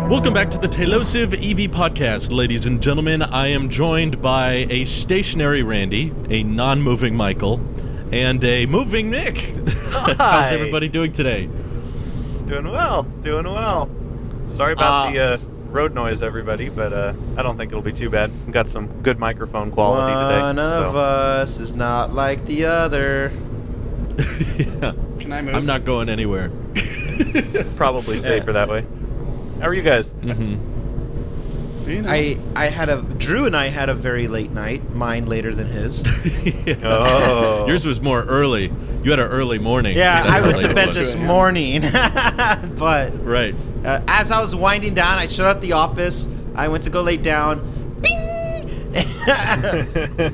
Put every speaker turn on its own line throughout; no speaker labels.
Welcome back to the Tailosive EV Podcast, ladies and gentlemen. I am joined by a stationary Randy, a non-moving Michael, and a moving Nick.
Hi.
How's everybody doing today?
Doing well. Sorry about the road noise, everybody, but I don't think it'll be too bad. We've got some good microphone quality today.
One of us is not like the other.
Yeah.
Can I move?
I'm not going anywhere.
Probably safer that way. How are you guys?
Mm-hmm.
You know.
Drew and I had a very late night. Mine later than his.
Yeah.
Oh.
Yours was more early. You had an early morning.
Yeah,
That's
I went
how
to
it
bed
was.
this morning. But
Right.
as I was winding down, I shut out the office. I went to go lay down. Bing!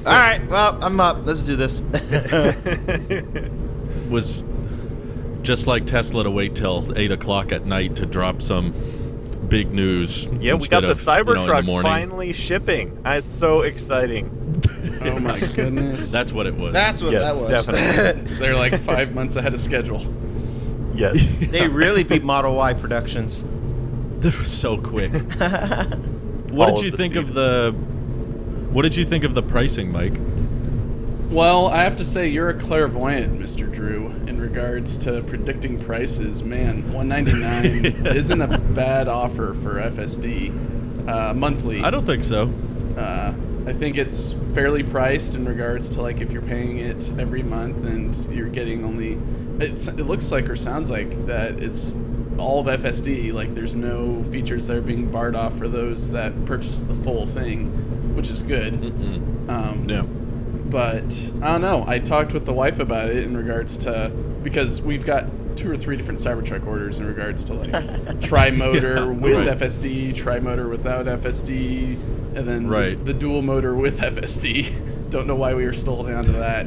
All right, well, I'm up. Let's do this.
Was just like Tesla to wait till 8 o'clock at night to drop some big news.
Yeah, we got the
instead of, in the
Cybertruck
morning.
finally shipping. It's so exciting.
Oh my goodness.
That's what it was.
That's what
Yes,
that was.
definitely.
They're like 5 months ahead of schedule.
Yes.
They really beat Model Y productions.
They were so quick. What
All
did you
of the
think
speed.
of the? What did you think of the pricing, Mike?
Well, I have to say you're a clairvoyant, Mr. Drew, in regards to predicting prices. Man, $199 isn't a bad offer for FSD monthly.
I don't think so.
I think it's fairly priced in regards to like if you're paying it every month and you're getting only. It looks like or sounds like that it's all of FSD. Like there's no features that are being barred off for those that purchase the full thing, which is good.
Yeah.
But I don't know. I talked with the wife about it in regards to because we've got 2 or 3 different Cybertruck orders in regards to like tri-motor with
right.
FSD, tri-motor without FSD, and then the dual motor with FSD. Don't know why we were still holding on to that.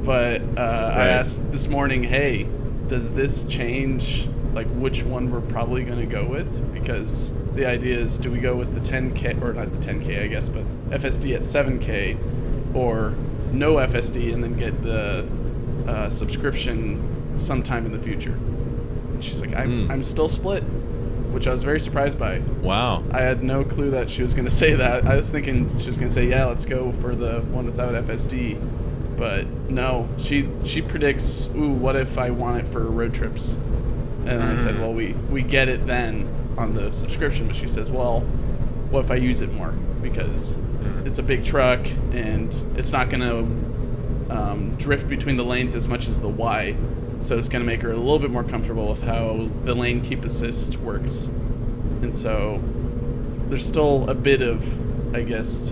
But I asked this morning, hey, does this change like which one we're probably going to go with? Because the idea is, do we go with the 10K, or not the 10K, I guess, but FSD at 7K, or no FSD and then get the subscription sometime in the future? And she's like, I'm still split, which I was very surprised by.
Wow.
I had no clue that she was going to say that. I was thinking she was going to say, yeah, let's go for the one without FSD. But no, she predicts, ooh, what if I want it for road trips? And I said, well, we get it then on the subscription. But she says, well, what if I use it more? Because it's a big truck and it's not going to drift between the lanes as much as the Y. So it's going to make her a little bit more comfortable with how the lane keep assist works. And so there's still a bit of, I guess,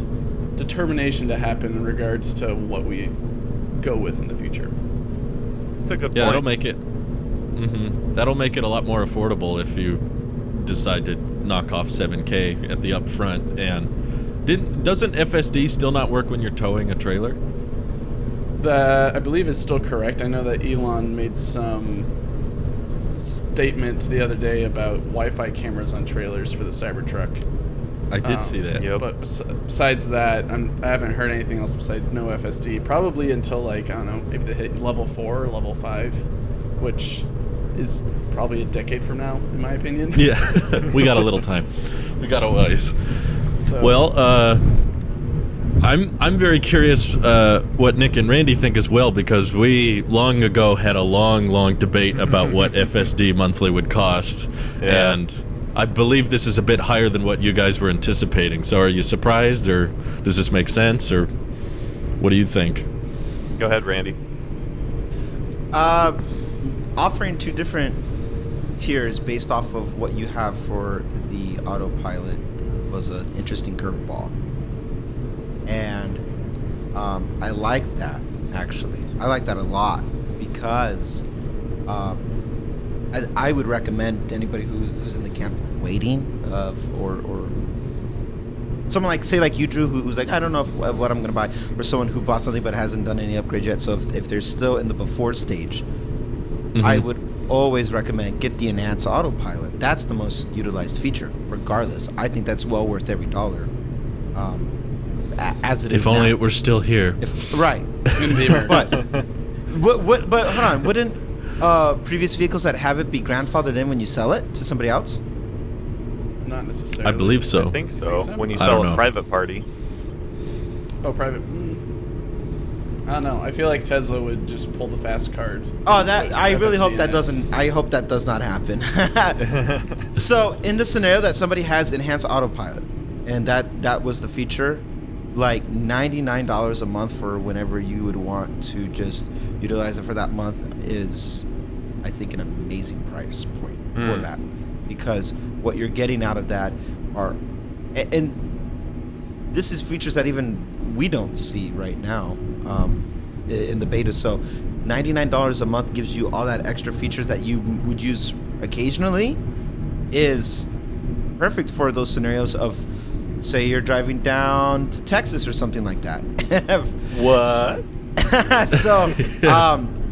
determination to happen in regards to what we go with in the future.
It's a good point.
Yeah, that'll make it. That'll make it a lot more affordable if you decide to knock off 7K at the upfront. And doesn't FSD still not work when you're towing a trailer?
That I believe is still correct. I know that Elon made some statement the other day about Wi-Fi cameras on trailers for the Cybertruck.
I did see that.
Yep.
But besides that, I haven't heard anything else besides no FSD. Probably until like, I don't know, maybe they hit level 4 or level 5, which is probably a decade from now, in my opinion.
Yeah, we got a little time. We got a ways.
So,
Well, I'm very curious what Nick and Randy think as well, because we long ago had a long debate about what FSD monthly would cost, and I believe this is a bit higher than what you guys were anticipating. So are you surprised, or does this make sense, or what do you think?
Go ahead, Randy.
Offering 2 different tiers based off of what you have for the autopilot was an interesting curveball. And I like that, actually. I like that a lot because I would recommend to anybody who's in the camp of waiting or someone like, say like you, Drew, who's like, I don't know what I'm going to buy, or someone who bought something but hasn't done any upgrade yet. So if they're still in the before stage, I would always recommend get the enhanced autopilot. That's the most utilized feature, regardless. I think that's well worth every dollar. As it is
If only
now.
it were still here.
Right.
in the Americas.
But hold on, wouldn't previous vehicles that have it be grandfathered in when you sell it to somebody else?
not necessarily.
I believe so.
I think so.
so?
When you
I
sell
don't
a
know.
private party.
Oh, private. I don't know. I feel like Tesla would just pull the fast card.
Oh, that I really
FSD
hope
in
that
it.
doesn't. I hope that does not happen. So, in the scenario that somebody has enhanced autopilot, and that was the feature, like $99 a month for whenever you would want to just utilize it for that month is, I think, an amazing price point for that, because what you're getting out of that are, and this is features that even we don't see right now in the beta. So $99 a month gives you all that extra features that you would use occasionally, is perfect for those scenarios of, say, you're driving down to Texas or something like that.
What?
So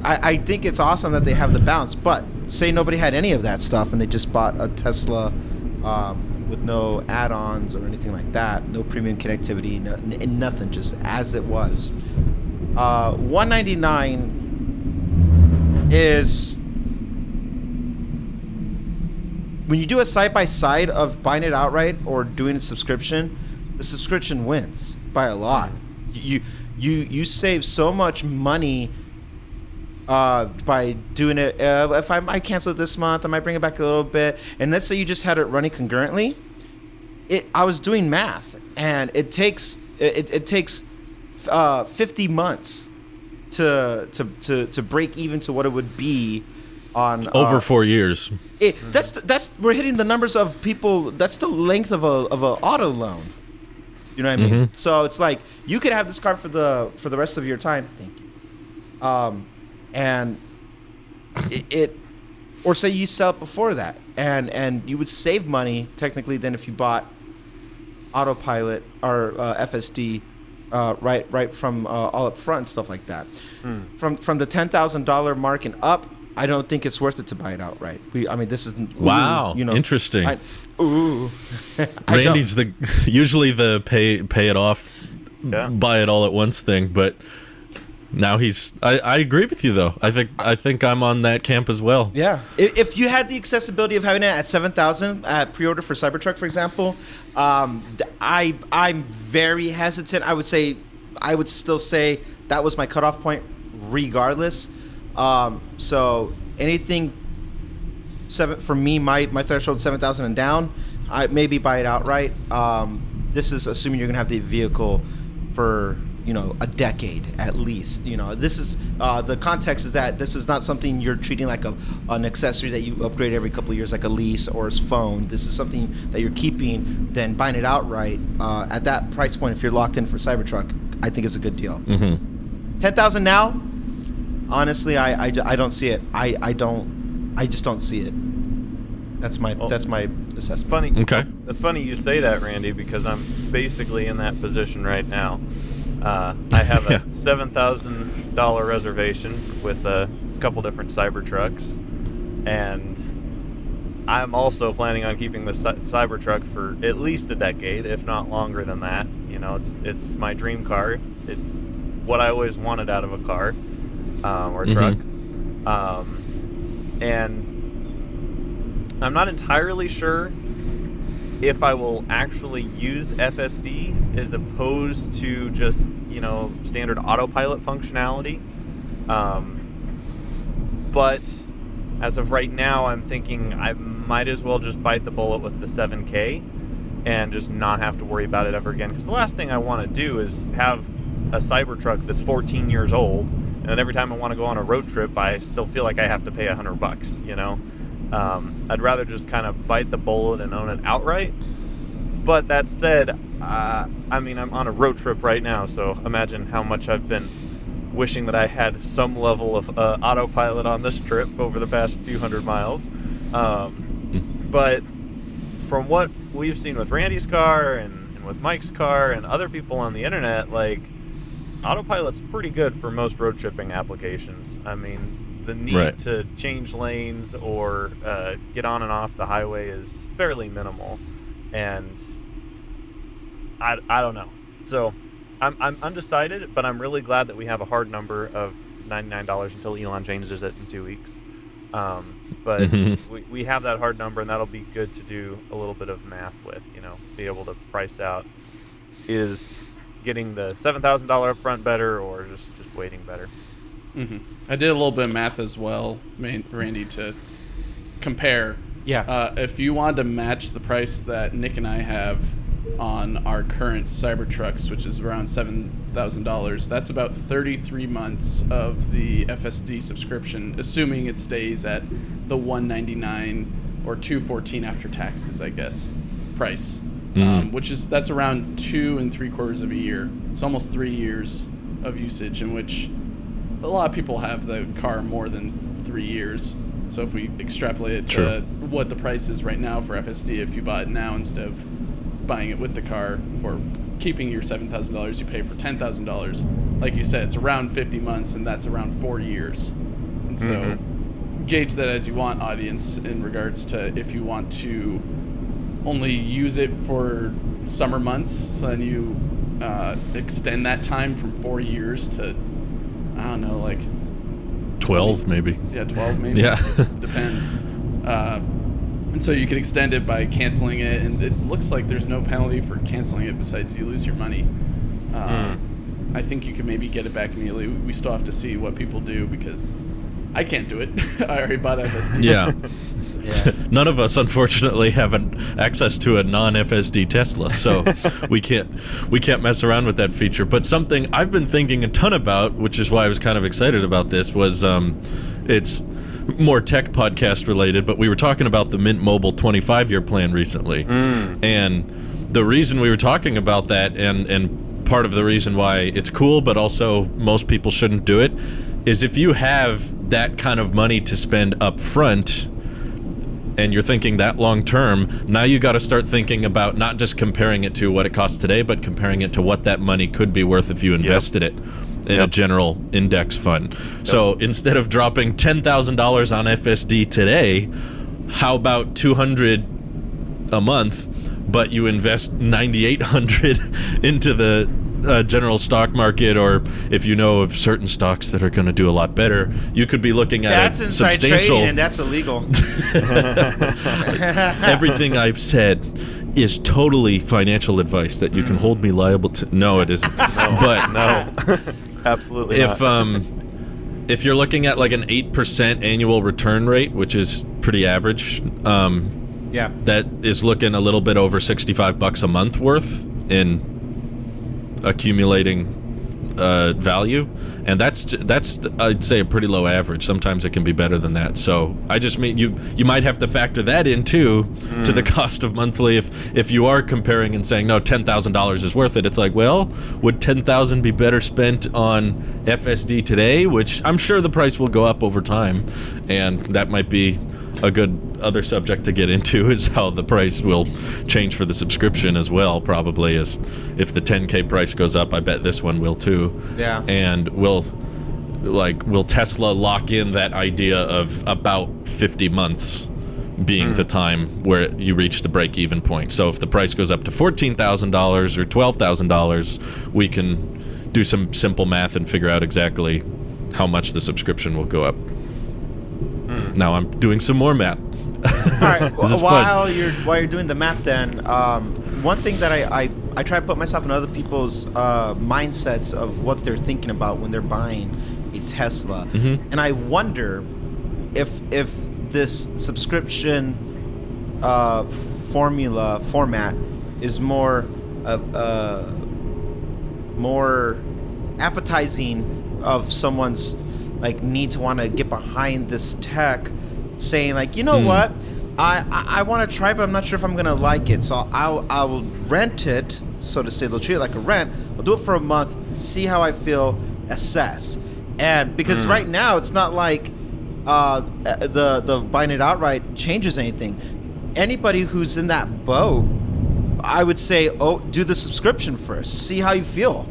I think it's awesome that they have the bounce, but say nobody had any of that stuff and they just bought a Tesla with no add-ons or anything like that, no premium connectivity, nothing, just as it was. $199 is, when you do a side-by-side of buying it outright or doing a subscription, the subscription wins by a lot. You save so much money by doing it. If I might cancel it this month, I might bring it back a little bit. And let's say you just had it running concurrently. I was doing math, and it takes 50 months to break even to what it would be on
Over 4 years.
That's we're hitting the numbers of people. That's the length of a auto loan. You know what I mean? So it's like you could have this car for the rest of your time. Thank you. And it or say you sell it before that, and you would save money technically than if you bought autopilot or FSD right from all up front and stuff like that. From the $10,000 mark and up, I don't think it's worth it to buy it outright. I mean, this is
Wow,
you know,
interesting.
Randy's
Randy's usually the pay it off,
Yeah.
buy it all at once thing, but now I agree with you though. I think I'm on that camp as well.
Yeah. If you had the accessibility of having it at 7,000 at pre-order for Cybertruck, for example, I'm very hesitant. I would still say that was my cutoff point, regardless. So anything for me, my threshold 7,000 and down, I maybe buy it outright. This is assuming you're gonna have the vehicle for a decade at least. This is the context is that this is not something you're treating like an accessory that you upgrade every couple of years, like a lease or a phone. This is something that you're keeping. Then buying it outright at that price point, if you're locked in for Cybertruck, I think is a good deal. 10,000 now. Honestly, I don't see it. I just don't see it. That's my assessment.
Funny.
Okay.
That's funny you say that, Randy, because I'm basically in that position right now. I have a $7,000 reservation with a couple different Cybertrucks, and I'm also planning on keeping the Cybertruck for at least a decade, if not longer than that. It's my dream car. It's what I always wanted out of a car or a truck, and I'm not entirely sure if I will actually use FSD as opposed to just, standard autopilot functionality. But as of right now, I'm thinking I might as well just bite the bullet with the 7K and just not have to worry about it ever again. Because the last thing I want to do is have a Cybertruck that's 14 years old, and then every time I want to go on a road trip, I still feel like I have to pay $100, I'd rather just kind of bite the bullet and own it outright. But that said, I'm on a road trip right now, so imagine how much I've been wishing that I had some level of autopilot on this trip over the past few hundred miles. But from what we've seen with Randy's car and with Mike's car and other people on the internet, like, autopilot's pretty good for most road tripping applications. The need to change lanes or get on and off the highway is fairly minimal, and I don't know. So I'm undecided, but I'm really glad that we have a hard number of $99 until Elon changes it in 2 weeks. But we have that hard number, and that'll be good to do a little bit of math with. Be able to price out, is getting the $7,000 upfront better, or just waiting better.
I did a little bit of math as well, Randy, to compare.
Yeah.
If you wanted to match the price that Nick and I have on our current Cybertrucks, which is around $7,000, that's about 33 months of the FSD subscription, assuming it stays at the $199 or $214 after taxes, I guess, price. That's around 2 3/4 of a year. It's almost 3 years of usage, in which a lot of people have the car more than 3 years. So if we extrapolate it to what the price is right now for FSD, if you bought it now instead of buying it with the car, or keeping your $7,000 you pay for $10,000, like you said, it's around 50 months, and that's around 4 years. And so gauge that as you want, audience, in regards to if you want to only use it for summer months, so then you extend that time from 4 years to, I don't know, like
12 maybe.
Yeah, 12 maybe.
Yeah.
Depends. And so you can extend it by canceling it, and it looks like there's no penalty for canceling it besides you lose your money. I think you can maybe get it back immediately. We still have to see what people do, because I can't do it. I already bought FSD.
Yeah. None of us, unfortunately, have access to a non-FSD Tesla, so we can't mess around with that feature. But something I've been thinking a ton about, which is why I was kind of excited about this, was it's more tech podcast related, but we were talking about the Mint Mobile 25-year plan recently. And the reason we were talking about that, and part of the reason why it's cool, but also most people shouldn't do it, is if you have that kind of money to spend up front, and you're thinking that long term, now you got to start thinking about not just comparing it to what it costs today, but comparing it to what that money could be worth if you invested it in a general index fund. So instead of dropping $10,000 on FSD today, how about $200 a month, but you invest $9,800 into the general stock market, or if you know of certain stocks that are going to do a lot better, you could be looking at
that's
a
inside
substantial...
trading, and that's illegal.
Everything I've said is totally financial advice that you can hold me liable to. No, it isn't. But
no, absolutely
if
not.
If you're looking at like an 8% annual return rate, which is pretty average, that is looking a little bit over $65 a month worth in accumulating value, and that's I'd say a pretty low average. Sometimes it can be better than that. So I just mean you might have to factor that in too, to the cost of monthly. If you are comparing and saying no, $10,000 is worth it, it's like, well, would $10,000 be better spent on FSD today, which I'm sure the price will go up over time, and that might be a good other subject to get into, is how the price will change for the subscription as well. Probably, as if the 10K price goes up, I bet this one will too. Yeah. And will Tesla lock in that idea of about 50 months being the time where you reach the break-even point? So if the price goes up to $14,000 or $12,000, we can do some simple math and figure out exactly how much the subscription will go up. Now I'm doing some more math.
All right. While you're doing the math, then one thing that I try to put myself in other people's mindsets of what they're thinking about when they're buying a Tesla, and I wonder if this subscription format is more appetizing of someone's like need to want to get behind this tech, saying like, you know what, I want to try, but I'm not sure if I'm gonna like it, so I will rent it, so to say. They'll treat it like a rent. I'll do it for a month, see how I feel, assess. And because right now it's not like the buying it outright changes anything. Anybody who's in that boat, I would say, do the subscription first, see how you feel.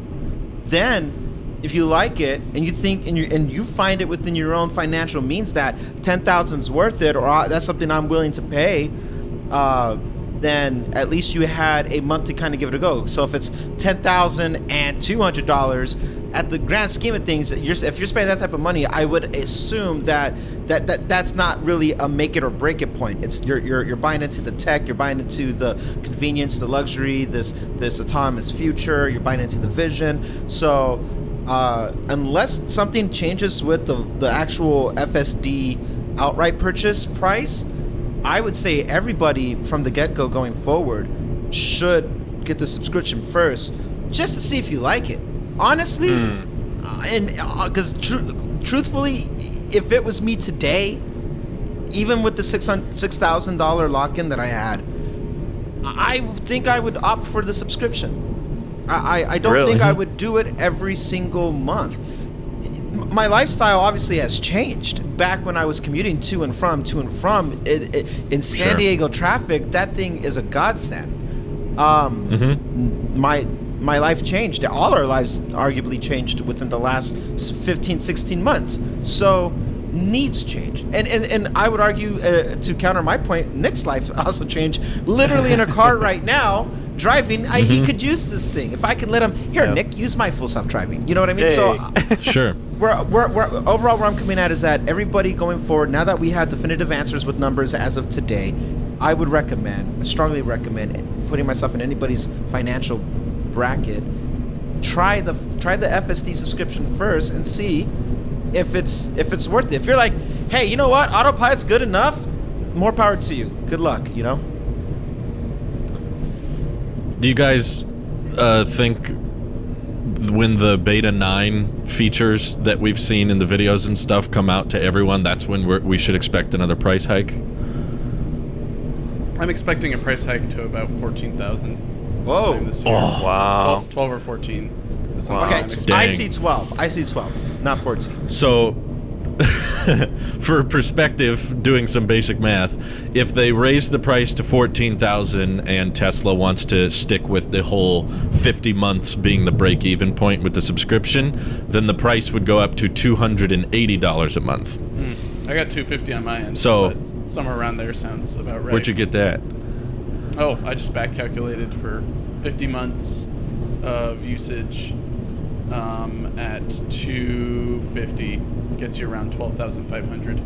Then if you like it and you think and you find it within your own financial means that $10,000 is worth it, or that's something I'm willing to pay, then then at least you had a month to kind of give it a go. So if it's $10,200, at the grand scheme of things, if you're spending that type of money, I would assume that's not really a make it or break it point. It's you're buying into the tech, you're buying into the convenience, the luxury, this autonomous future. You're buying into the vision. So unless something changes with the actual FSD outright purchase price, I would say everybody from the get-go going forward should get the subscription first, just to see if you like it. Honestly, and because truthfully, if it was me today, even with the $6,000 lock-in that I had, I think I would opt for the subscription. I don't think I would do it every single month. My lifestyle obviously has changed. Back when I was commuting to and from in San Diego traffic, that thing is a godsend. My life changed. All our lives arguably changed within the last 15, 16 months. So needs change. And I would argue, to counter my point, Nick's life also changed. Literally in a car right now, driving, he could use this thing. If I can let him, here, Nick, use my full self-driving. You know what I mean?
Hey.
So
Sure.
we're overall where I'm coming at is that everybody going forward, now that we have definitive answers with numbers as of today, I would strongly recommend putting myself in anybody's financial bracket. Try the FSD subscription first and see if it's worth it. If you're like, hey, you know what, autopilot's good enough, more power to you. Good luck, you know.
Do you guys think when the beta 9 features that we've seen in the videos and stuff come out to everyone, that's when we should expect another price hike?
I'm expecting a price hike to about 14,000.
Whoa.
This year.
Oh.
Wow.
12 or 14. Is something
Okay,
I'm expecting.
I see 12. I see 12, not 14.
So, for perspective, doing some basic math, if they raise the price to 14,000 and Tesla wants to stick with the whole 50 months being the break-even point with the subscription, then the price would go up to $280 a month.
I got 250 on my end.
So,
but somewhere around there sounds about right.
where'd you get that?
Oh, I just back calculated for 50 months of usage at 250 gets you around 12,500.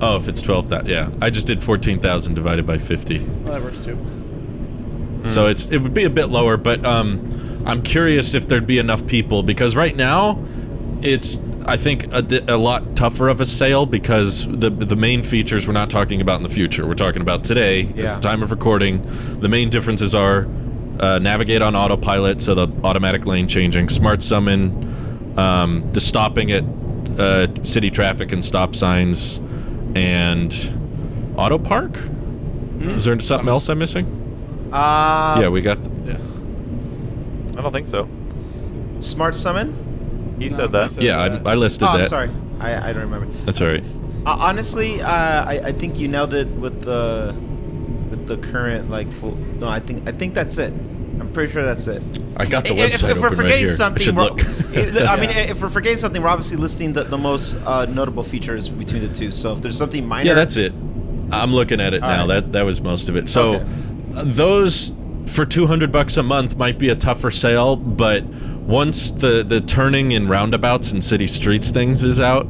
Oh, if it's 12,000, yeah. I just did 14,000 divided by 50.
Well, that works too.
So it would be a bit lower, but I'm curious if there'd be enough people, because right now it's, I think, a lot tougher of a sale, because the main features we're not talking about in the future. We're talking about today, at the time of recording. The main differences are navigate on autopilot, so the automatic lane changing, smart summon, the stopping at city traffic and stop signs, and auto park. Is there something else I'm missing? Yeah, we got.
Yeah.
I don't think so.
Smart summon.
He said that.
I listed that.
I'm sorry, I don't remember.
That's all right.
Honestly, I think you nailed it with the current full. No, I think that's it. I'm pretty sure that's it.
I got the website
If we're
open right
forgetting
here.
something,
I should look.
I mean, if we're forgetting something, we're obviously listing the most notable features between the two. So if there's something minor,
Yeah, that's it. I'm looking at it now.
right.
That was most of it. So
Okay.
those for $200 a month might be a tougher sale, but once the turning in roundabouts and city streets things is out,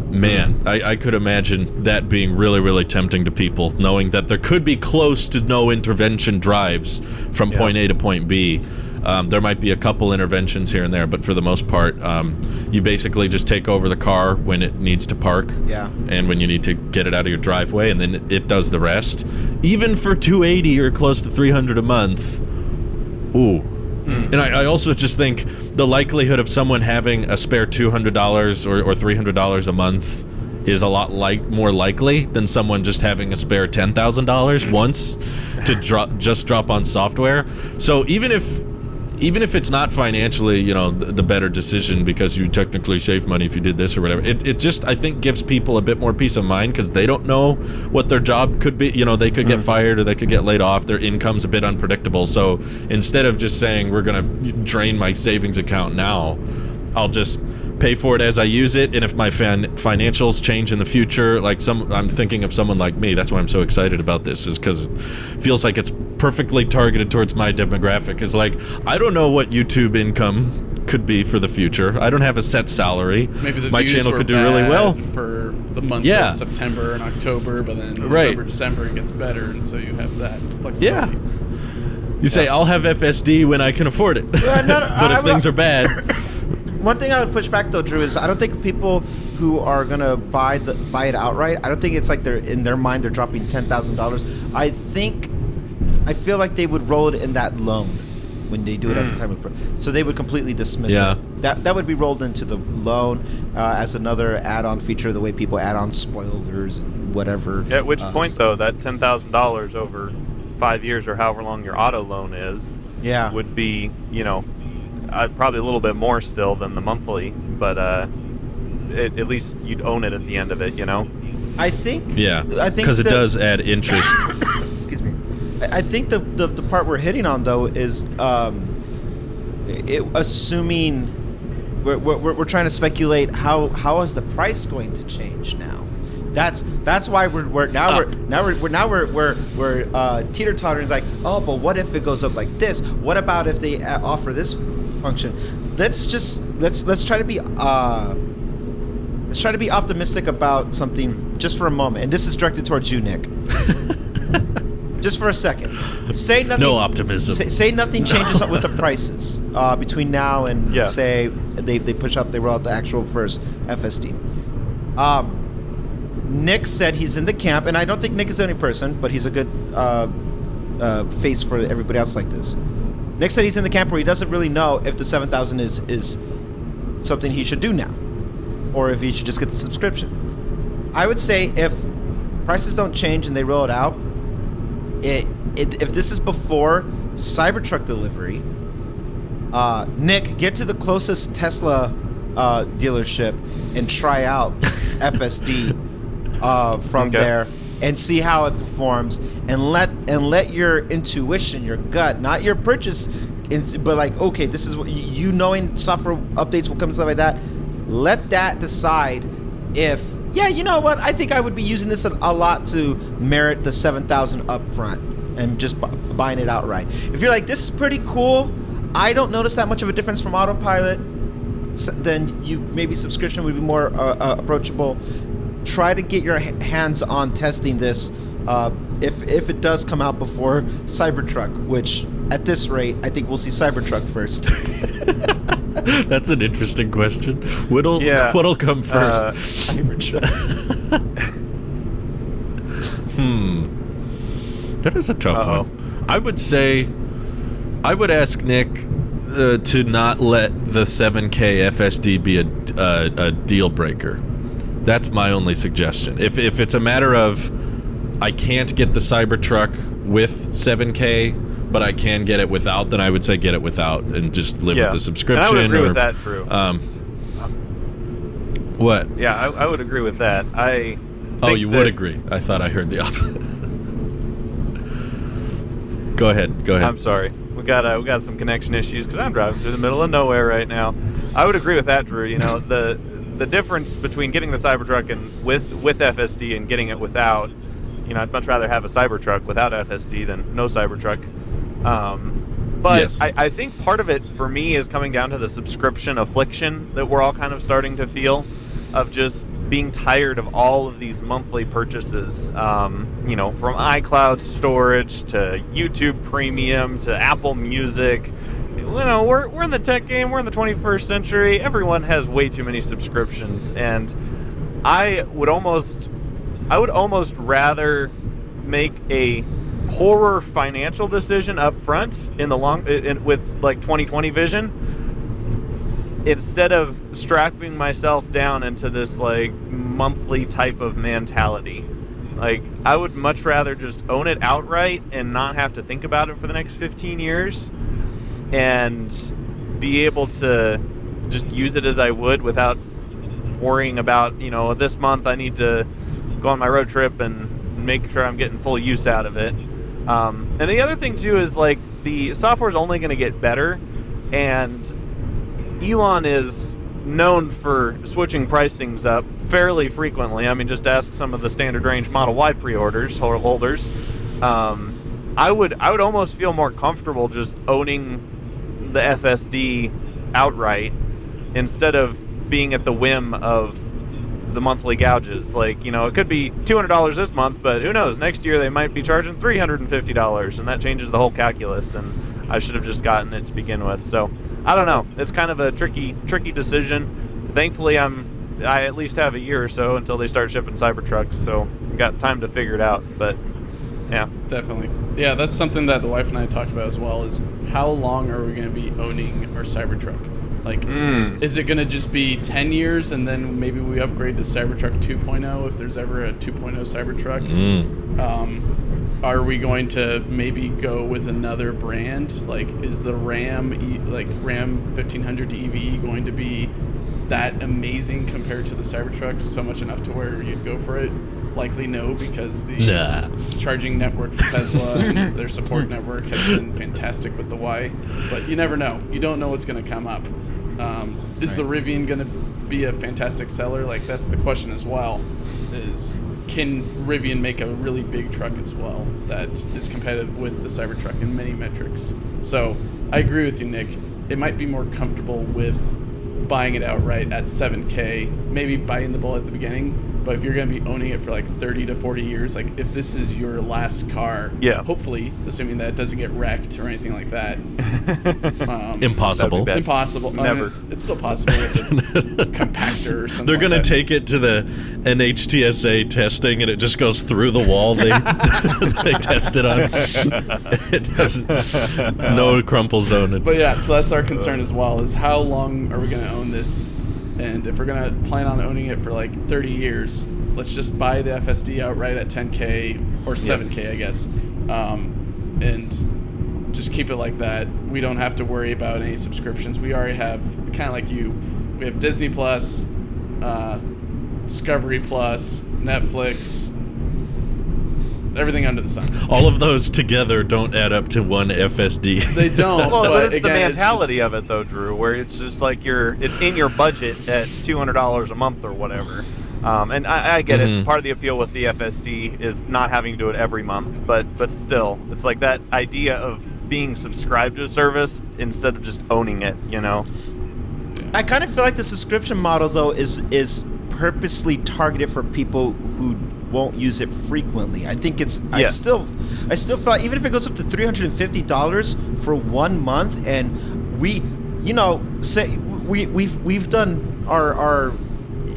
man, I could imagine that being really, really tempting to people, knowing that there could be close to no intervention drives from point A to point B. There might be a couple interventions here and there, but for the most part, you basically just take over the car when it needs to park, and when you need to get it out of your driveway, and then it does the rest. Even for $280 or close to $300 a month, ooh. And I also just think the likelihood of someone having a spare $200 or $300 a month is a lot more likely than someone just having a spare $10,000 once to drop on software. So even if it's not financially, the better decision, because you technically save money if you did this or whatever, it just, I think, gives people a bit more peace of mind, because they don't know what their job could be. They could get fired or they could get laid off. Their income's a bit unpredictable. So instead of just saying, we're going to drain my savings account now, I'll just pay for it as I use it, and if my financials change in the future, like I'm thinking of someone like me. That's why I'm so excited about this, is because it feels like it's perfectly targeted towards my demographic. Is like, I don't know what YouTube income could be for the future. I don't have a set salary.
Maybe the
my
views
channel
were
could do really well
for the month
Yeah.
of September and October, but then
Right.
November, December it gets better, and so you have that flexibility.
Yeah. You say, I'll have FSD when I can afford it.
Yeah, no,
But if things are bad,
One thing I would push back though, Drew, is I don't think people who are gonna buy it outright, I don't think it's like they're in their mind they're dropping $10,000. I feel like they would roll it in that loan when they do it at the time of so they would completely dismiss it. That would be rolled into the loan as another add-on feature, the way people add on spoilers and whatever.
At which point though, that $10,000 over 5 years or however long your auto loan is, would be, you know, probably a little bit more still than the monthly, but at least you'd own it at the end of it, you know.
I think
because it does add interest.
Excuse me. I think the part we're hitting on though is assuming we're trying to speculate how is the price going to change now. That's why we're teeter-tottering. It's like, oh, but what if it goes up like this? What about if they offer this function? Let's try to be optimistic about something just for a moment. And this is directed towards you, Nick. Just for a second. Say nothing.
No optimism.
Say nothing changes up with the prices between now and say they roll out the actual first FSD. Nick said he's in the camp, and I don't think Nick is the only person, but he's a good face for everybody else like this. Nick said he's in the camp where he doesn't really know if the 7,000 is something he should do now, or if he should just get the subscription. I would say if prices don't change and they roll it out, if this is before Cybertruck delivery, Nick, get to the closest Tesla dealership and try out FSD from there and see how it performs, and let your intuition, your gut, not your purchase, but like, okay, this is what you knowing software updates will come and stuff like that. Let that decide if, yeah, you know what, I think I would be using this a lot to merit the 7,000 up front and just buying it outright. If you're like, this is pretty cool, I don't notice that much of a difference from autopilot, then maybe subscription would be more approachable. Try to get your hands on testing this if it does come out before Cybertruck, which at this rate, I think we'll see Cybertruck first.
That's an interesting question. What'll come first?
Cybertruck.
That is a tough one. I would ask Nick to not let the 7K FSD be a deal breaker. That's my only suggestion. If it's a matter of I can't get the Cybertruck with 7K, but I can get it without, then I would say get it without and just live with the subscription.
And I would agree with that, Drew.
What?
Yeah, I would agree with that.
You would agree. I thought I heard the opposite. Go ahead.
I'm sorry. We got some connection issues because I'm driving through the middle of nowhere right now. I would agree with that, Drew. You know, the difference between getting the Cybertruck and with FSD and getting it without, you know, I'd much rather have a Cybertruck without FSD than no Cybertruck. But yes. I think part of it for me is coming down to the subscription affliction that we're all kind of starting to feel, of just being tired of all of these monthly purchases, you know, from iCloud storage to YouTube Premium to Apple Music. You know, we're in the tech game. We're in the 21st century. Everyone has way too many subscriptions, and I would almost rather make a poorer financial decision up front in the with like 2020 vision, instead of strapping myself down into this like monthly type of mentality. Like, I would much rather just own it outright and not have to think about it for the next 15 years and be able to just use it as I would without worrying about, you know, this month I need to go on my road trip and make sure I'm getting full use out of it. And the other thing too is, like, the software is only going to get better, and Elon is known for switching pricings up fairly frequently. I mean, just ask some of the standard range Model Y pre-orders holders. I would almost feel more comfortable just owning the FSD outright instead of being at the whim of the monthly gouges. Like, you know, it could be $200 this month, but who knows? Next year they might be charging $350, and that changes the whole calculus. And I should have just gotten it to begin with. So I don't know. It's kind of a tricky decision. Thankfully, I at least have a year or so until they start shipping Cybertrucks, so I've got time to figure it out. But yeah,
Definitely. Yeah, that's something that the wife and I talked about as well, is how long are we going to be owning our Cybertruck? Like, is it going to just be 10 years and then maybe we upgrade to Cybertruck 2.0 if there's ever a 2.0 Cybertruck? Are we going to maybe go with another brand? Like, is the Ram 1500 to EVE going to be that amazing compared to the Cybertruck, so much enough to where you'd go for it? Likely no, because the charging network for Tesla and their support network has been fantastic with the Y. But you never know. You don't know what's going to come up. Is the Rivian going to be a fantastic seller? Like, that's the question as well. Is, can Rivian make a really big truck as well that is competitive with the Cybertruck in many metrics? So I agree with you, Nick. It might be more comfortable with buying it outright at $7K, maybe biting the bullet at the beginning. But if you're going to be owning it for like 30 to 40 years, like if this is your last car, hopefully, assuming that it doesn't get wrecked or anything like that.
Impossible.
Impossible.
Never.
I mean, it's still possible with a compactor or something.
They're going to
like that.
take it to the NHTSA testing, and it just goes through the wall they they test it on. It has no crumple zone.
But yeah, so that's our concern as well, is how long are we going to own this? And if we're going to plan on owning it for like 30 years, let's just buy the FSD outright at 10K or 7K, I guess. And just keep it like that. We don't have to worry about any subscriptions. We already have, kind of like you, we have Disney Plus, Discovery Plus, Netflix, everything under the sun.
All of those together don't add up to one FSD.
They don't.
Well, but it's
again,
the mentality
it's just,
of it, though, Drew, where it's just like it's in your budget at $200 a month or whatever. And I get it. Part of the appeal with the FSD is not having to do it every month, but still, it's like that idea of being subscribed to a service instead of just owning it, you know?
I kind of feel like the subscription model, though, is purposely targeted for people who won't use it frequently. I think it's I still feel like even if it goes up to $350 for 1 month, and we, you know, say we've done our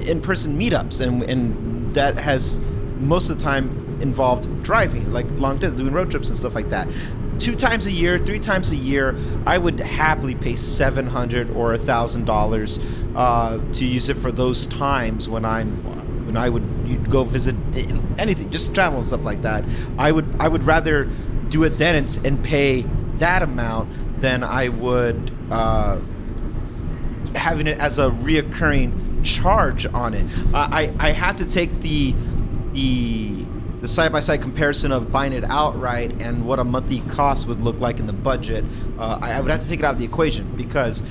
in-person meetups, and that has most of the time involved driving, like long distance, doing road trips and stuff like that. 2 times a year, 3 times a year, I would happily pay $700 or $1,000 to use it for those times when I would go visit anything, just travel and stuff like that. I would rather do it then and pay that amount than I would having it as a reoccurring charge on it. I had to take the side-by-side comparison of buying it outright and what a monthly cost would look like in the budget. I would have to take it out of the equation, because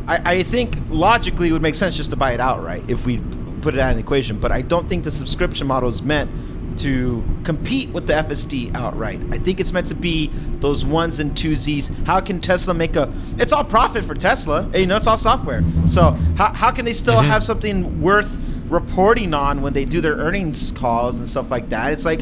I think logically it would make sense just to buy it outright if we put it out of the equation. But I don't think the subscription model is meant to compete with the FSD outright. I think it's meant to be those ones and twosies. How can Tesla make it's all profit for Tesla, you know, it's all software. So how can they still have something worth reporting on when they do their earnings calls and stuff like that? It's like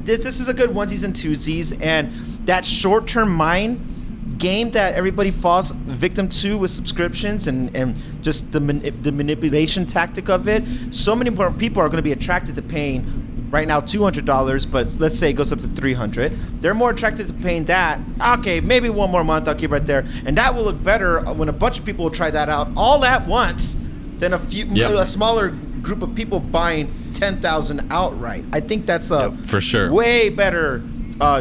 this is a good onesies and twosies, and that short-term mind game that everybody falls victim to with subscriptions and just the manipulation tactic of it. So many more people are going to be attracted to paying right now $200, but let's say it goes up to $300. They're more attracted to paying that. Okay, maybe 1 more month, I'll keep right there, and that will look better when a bunch of people will try that out all at once than a smaller group of people buying 10,000 outright. I think that's
for sure
way better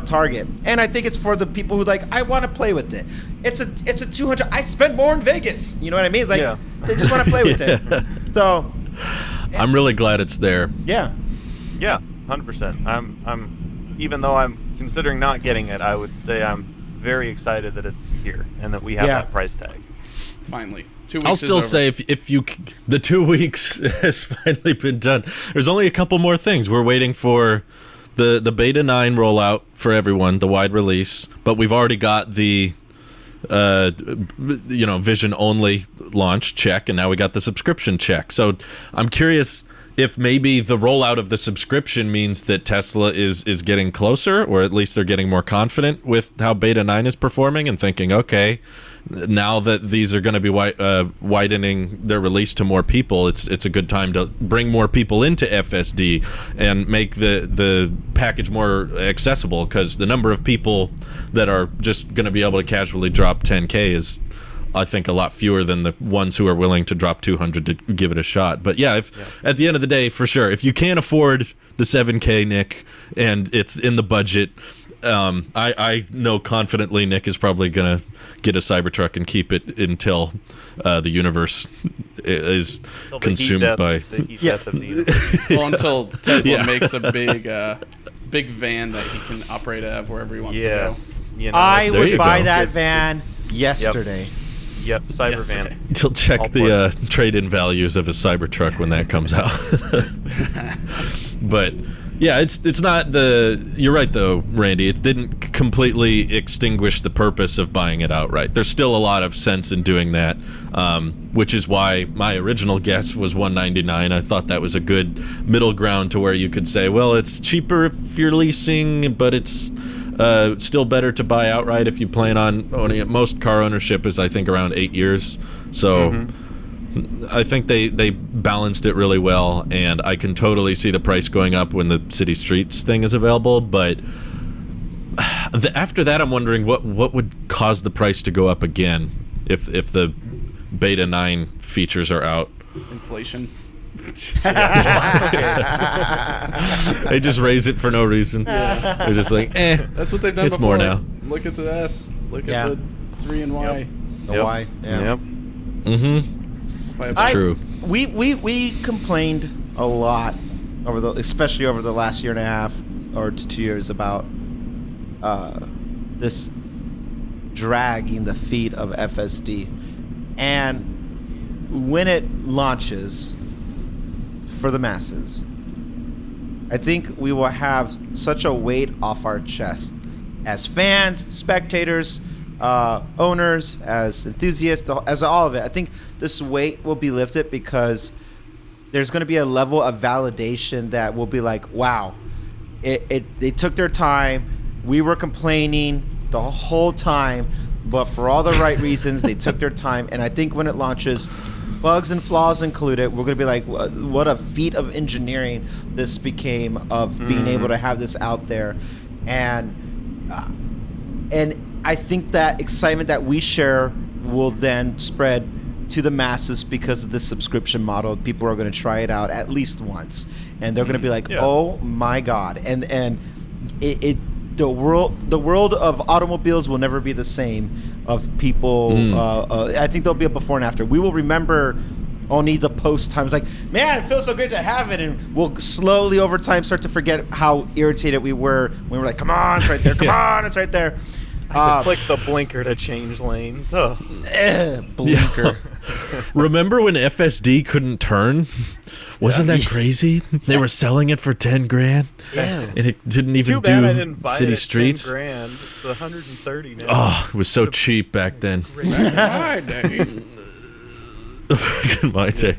target, and I think it's for the people who I want to play with it. It's a 200. I spend more in Vegas. You know what I mean? They just want to play with it. So
I'm really glad it's there.
Yeah,
100%. I'm even though I'm considering not getting it, I would say I'm very excited that it's here and that we have that price tag.
Finally. 2 weeks
I'll
is
still
over.
say if you the 2 weeks has finally been done. There's only a couple more things. We're waiting for the beta 9 rollout for everyone, the wide release, but we've already got the vision only launch check, and now we got the subscription check. So I'm curious if maybe the rollout of the subscription means that Tesla is getting closer, or at least they're getting more confident with how beta 9 is performing and thinking, okay, now that these are going to be widening their release to more people, it's a good time to bring more people into FSD and make the package more accessible, because the number of people that are just going to be able to casually drop 10K is, I think, a lot fewer than the ones who are willing to drop 200 to give it a shot. But yeah, at the end of the day, for sure, if you can't afford the 7K, Nick, and it's in the budget, I know confidently Nick is probably going to get a Cybertruck and keep it until the universe is consumed by...
The heat death of the universe.
Well, until Tesla
Yeah.
makes a big van that he can operate out of wherever he wants to
Yeah.
go.
You know,
I
There
would
you
buy
go.
that van yesterday.
Yep, Cybervan.
Yesterday.
He'll check
All
the trade-in values of his Cybertruck when that comes out. But yeah, it's not you're right though, Randy. It didn't completely extinguish the purpose of buying it outright. There's still a lot of sense in doing that, which is why my original guess was $199. I thought that was a good middle ground to where you could say, well, it's cheaper if you're leasing, but it's still better to buy outright if you plan on owning it. Most car ownership is, I think, around 8 years. So I think they balanced it really well, and I can totally see the price going up when the City Streets thing is available. But after that, I'm wondering what would cause the price to go up again if the Beta 9 features are out.
Inflation.
They just raise it for no reason. They're just like,
That's what they've done
It's
before.
more now.
Look at the S. Look
Yeah.
at the 3 and Y.
The why? Yeah.
Yep.
Mm-hmm. It's true.
We complained a lot especially over the last year and a half or 2 years about this dragging the feet of FSD, and when it launches for the masses, I think we will have such a weight off our chest as fans, spectators, owners, as enthusiasts, as all of it. I think this weight will be lifted because there's going to be a level of validation that will be like, wow, they took their time. We were complaining the whole time, but for all the right reasons, they took their time. And I think when it launches, bugs and flaws included, we're going to be like, what a feat of engineering this became, of being able to have this out there. And I think that excitement that we share will then spread to the masses because of the subscription model. People are going to try it out at least once, and they're going to be like, "Oh my God!" And the world of automobiles will never be the same. Of people, I think there'll be a before and after. We will remember only the post times, like, man, it feels so great to have it, and we'll slowly over time start to forget how irritated we were when we were like, "Come on, it's right there! Come on, it's right there!"
I had to click the blinker to change lanes. Oh.
Blinker.
Remember when FSD couldn't turn? Wasn't that crazy? They were selling it for 10 grand.
Yeah.
And it didn't even
Too bad I
do
didn't buy
city
it at
streets.
10 grand. It's 130 now.
Oh, it was so cheap back then.
My day.
Back in my day.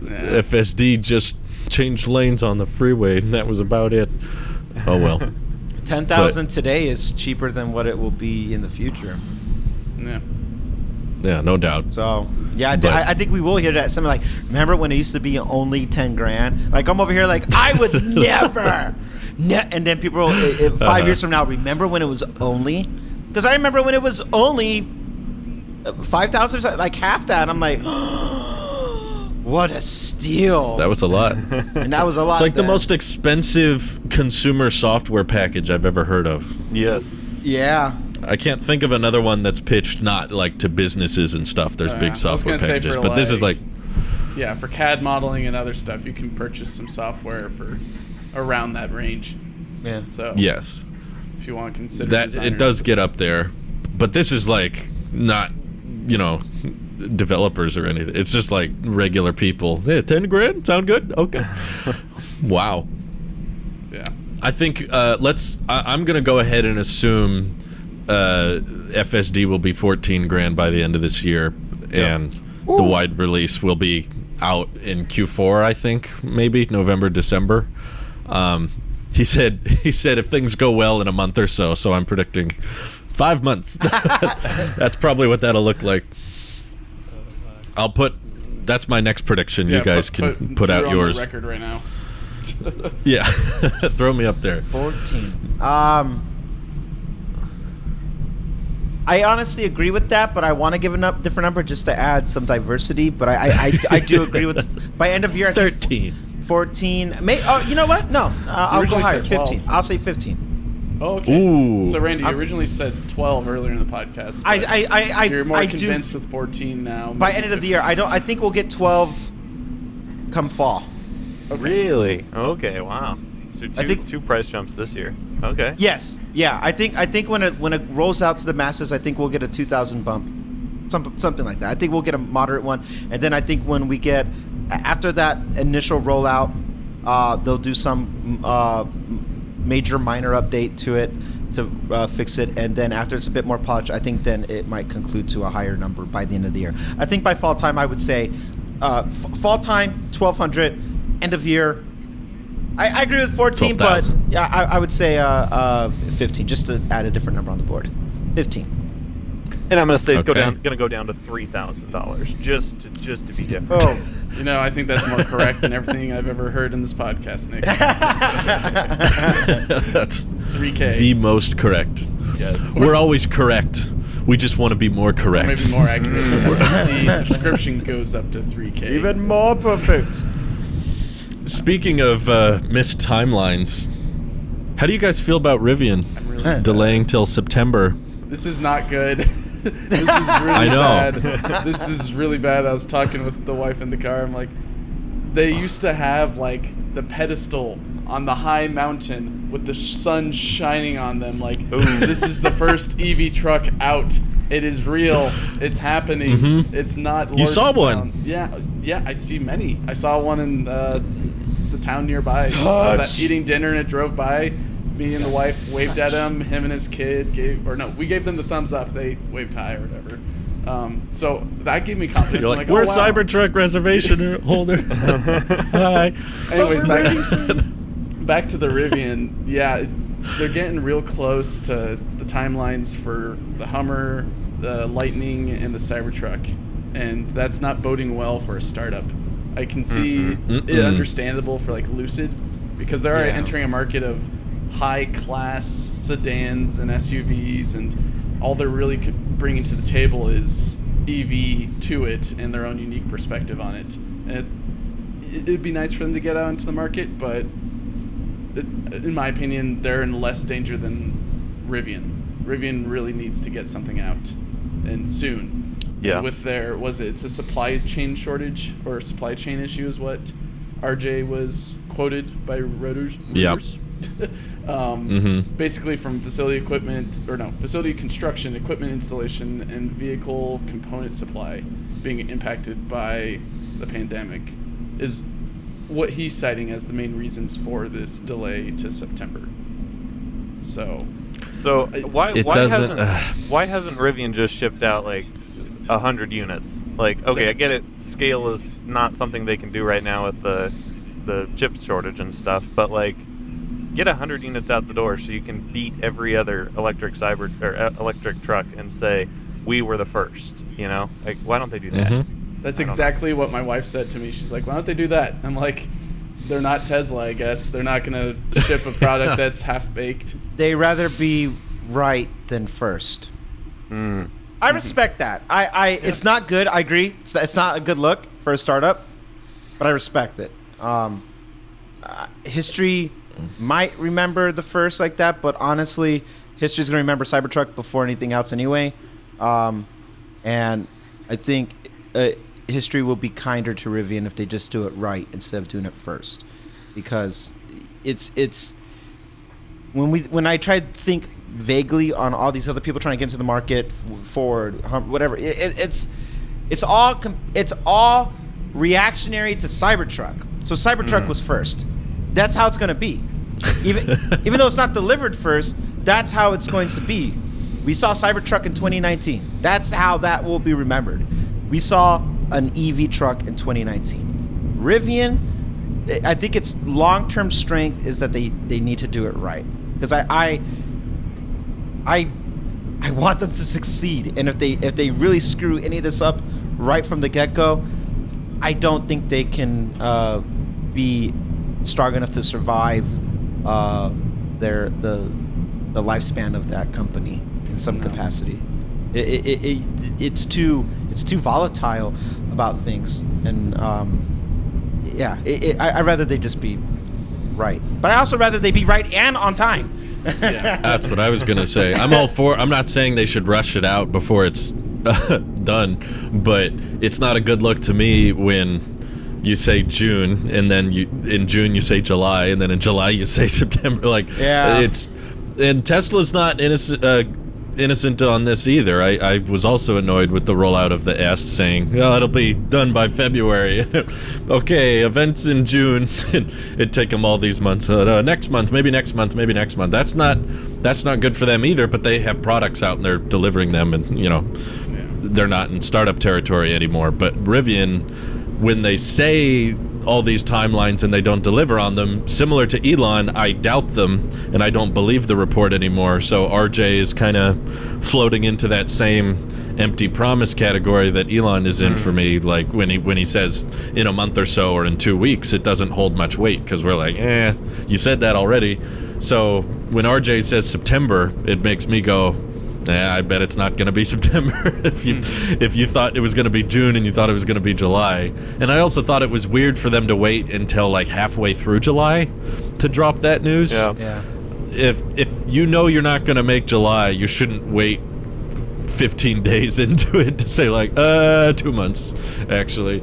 FSD just changed lanes on the freeway, and that was about it. Oh well.
10,000 today is cheaper than what it will be in the future.
Yeah.
Yeah, no doubt.
So yeah,
But-
I think we will hear that. Something like, remember when it used to be only 10 grand? Like, I'm over here like, I would never. And then people, 5 years from now, remember when it was only? Because I remember when it was only 5,000, like half that. I'm like, what a steal.
That was a lot.
And that was a lot.
It's like the
then.
most expensive consumer software package I've ever heard of.
Yes.
Yeah.
I can't think of another one that's pitched not like to businesses and stuff. There's
Yeah, I
big
was
software
gonna say
packages,
for,
but this is like,
Yeah, for CAD modeling and other stuff, you can purchase some software for around that range.
Yeah.
So
yes,
if you want to consider
that
designers,
it does get up there, but this is like not, developers or anything. It's just like regular people. Yeah, 10 grand, sound good? Okay. Wow.
Yeah.
I think I'm gonna go ahead and assume FSD will be 14 grand by the end of this year, and the wide release will be out in Q4. I think maybe November, December. He said if things go well in a month or so. So I'm predicting 5 months. That's probably what that'll look like. That's my next prediction.
Yeah,
you guys can put out
Drew
yours.
on the record right now.
Yeah, throw me up there.
14. I honestly agree with that, but I want to give a different number just to add some diversity. But I do agree with by end of year. I think
13.
14. You know what? No, I'll go
originally
higher.
said
15.
12.
I'll say 15.
Oh, okay.
Ooh.
So Randy, you originally said 12 earlier in the podcast. but you're more convinced with 14 now.
By end of the year, I think we'll get 12 come fall.
Okay.
Really? Okay. Wow. So
I think-
two price jumps this year. Okay.
Yes. Yeah. I think when it rolls out to the masses, I think we'll get a 2,000 bump, something like that. I think we'll get a moderate one, and then I think when we get after that initial rollout, they'll do some major minor update to it to fix it, and then after it's a bit more polished, I think then it might conclude to a higher number by the end of the year. I think by fall time, I would say fall time 1,200, end of year. I agree with 14, but
12,000.
yeah, I would say 15, just to add a different number on the board. 15.
And I'm gonna say it's
Okay.
gonna go down to $3,000 just to be different.
Oh.
You know, I think that's more correct than everything I've ever heard in this podcast, Nick.
That's
3K.
the most correct.
Yes.
We're always correct. We just want to be more
Or
correct.
maybe more accurate. The subscription goes up to 3K.
Even more perfect.
Speaking of missed timelines, how do you guys feel about Rivian
I'm really sad.
delaying till September?
This is not good. This is really
I know.
bad. This is really bad. I was talking with the wife in the car. I'm like, they used to have like the pedestal on the high mountain with the sun shining on them. Like, this is the first EV truck out. It is real. It's happening.
Mhm.
It's not.
You saw
Lordstown.
one.
Yeah. I see many. I saw one in the town nearby. I was eating dinner and it drove by. Me and the wife waved at him. Him and his kid we gave them the thumbs up. They waved high or whatever. So that gave me confidence.
You're
I'm
like,
like,
we're
oh, wow.
Cybertruck reservation holder. Hi.
Anyways, back to the Rivian. Yeah, they're getting real close to the timelines for the Hummer, the Lightning, and the Cybertruck, and that's not boding well for a startup. I can see it understandable for like Lucid, because they're already entering a market of high-class sedans and SUVs, and all they're really bringing to the table is EV to it and their own unique perspective on it. And it'd be nice for them to get out into the market, but in my opinion, they're in less danger than Rivian. Rivian really needs to get something out, and soon.
Yeah.
And with it's a supply chain shortage or supply chain issue is what RJ was quoted by Reuters.
Yep.
Basically from facility construction, equipment installation, and vehicle component supply being impacted by the pandemic is what he's citing as the main reasons for this delay to September. So
why
doesn't-
hasn't Rivian just shipped out like 100 units? Like, okay, I get it. Scale is not something they can do right now with the chip shortage and stuff, but like, get 100 units out the door so you can beat every other electric truck and say we were the first. You know, like, why don't they do that?
That's
I don't
exactly what my wife said to me. She's like, why don't they do that? I'm like, they're not Tesla, I guess. They're not going to ship a product that's half-baked.
They rather be right than first. I respect that. It's not good. I agree. It's not a good look for a startup, but I respect it. History might remember the first like that, but honestly, history's gonna remember Cybertruck before anything else anyway. And I think history will be kinder to Rivian if they just do it right instead of doing it first, because it's when I try to think vaguely on all these other people trying to get into the market, Ford, whatever, it's It's all reactionary to Cybertruck. So Cybertruck was first. That's how it's going to be. Even though it's not delivered first, that's how it's going to be. We saw Cybertruck in 2019. That's how that will be remembered. We saw an EV truck in 2019. Rivian, I think its long-term strength is that they need to do it right. Because I want them to succeed, and if they really screw any of this up right from the get-go, I don't think they can be strong enough to survive the lifespan of that company in some capacity. It's too volatile about things, and I'd rather they just be right. But I also rather they be right and on time.
Yeah.
That's what I was gonna say. I'm not saying they should rush it out before it's done, but it's not a good look to me when you say June, and then in June you say July, and then in July you say September. Like, and Tesla's not innocent on this either. I was also annoyed with the rollout of the S, saying, "Oh, it'll be done by February." Okay, events in June. It'd take them all these months. Next month, maybe next month, maybe next month. That's not good for them either. But they have products out and they're delivering them, and they're not in startup territory anymore. But Rivian, when they say all these timelines and they don't deliver on them, similar to Elon, I doubt them and I don't believe the report anymore. So RJ is kind of floating into that same empty promise category that Elon is in for me. Like when he says in a month or so or in 2 weeks, it doesn't hold much weight because we're like, you said that already. So when RJ says September, it makes me go, I bet it's not going to be September. if you thought it was going to be June and you thought it was going to be July. And I also thought it was weird for them to wait until like halfway through July to drop that news.
Yeah.
If you know you're not going to make July, you shouldn't wait 15 days into it to say like 2 months actually.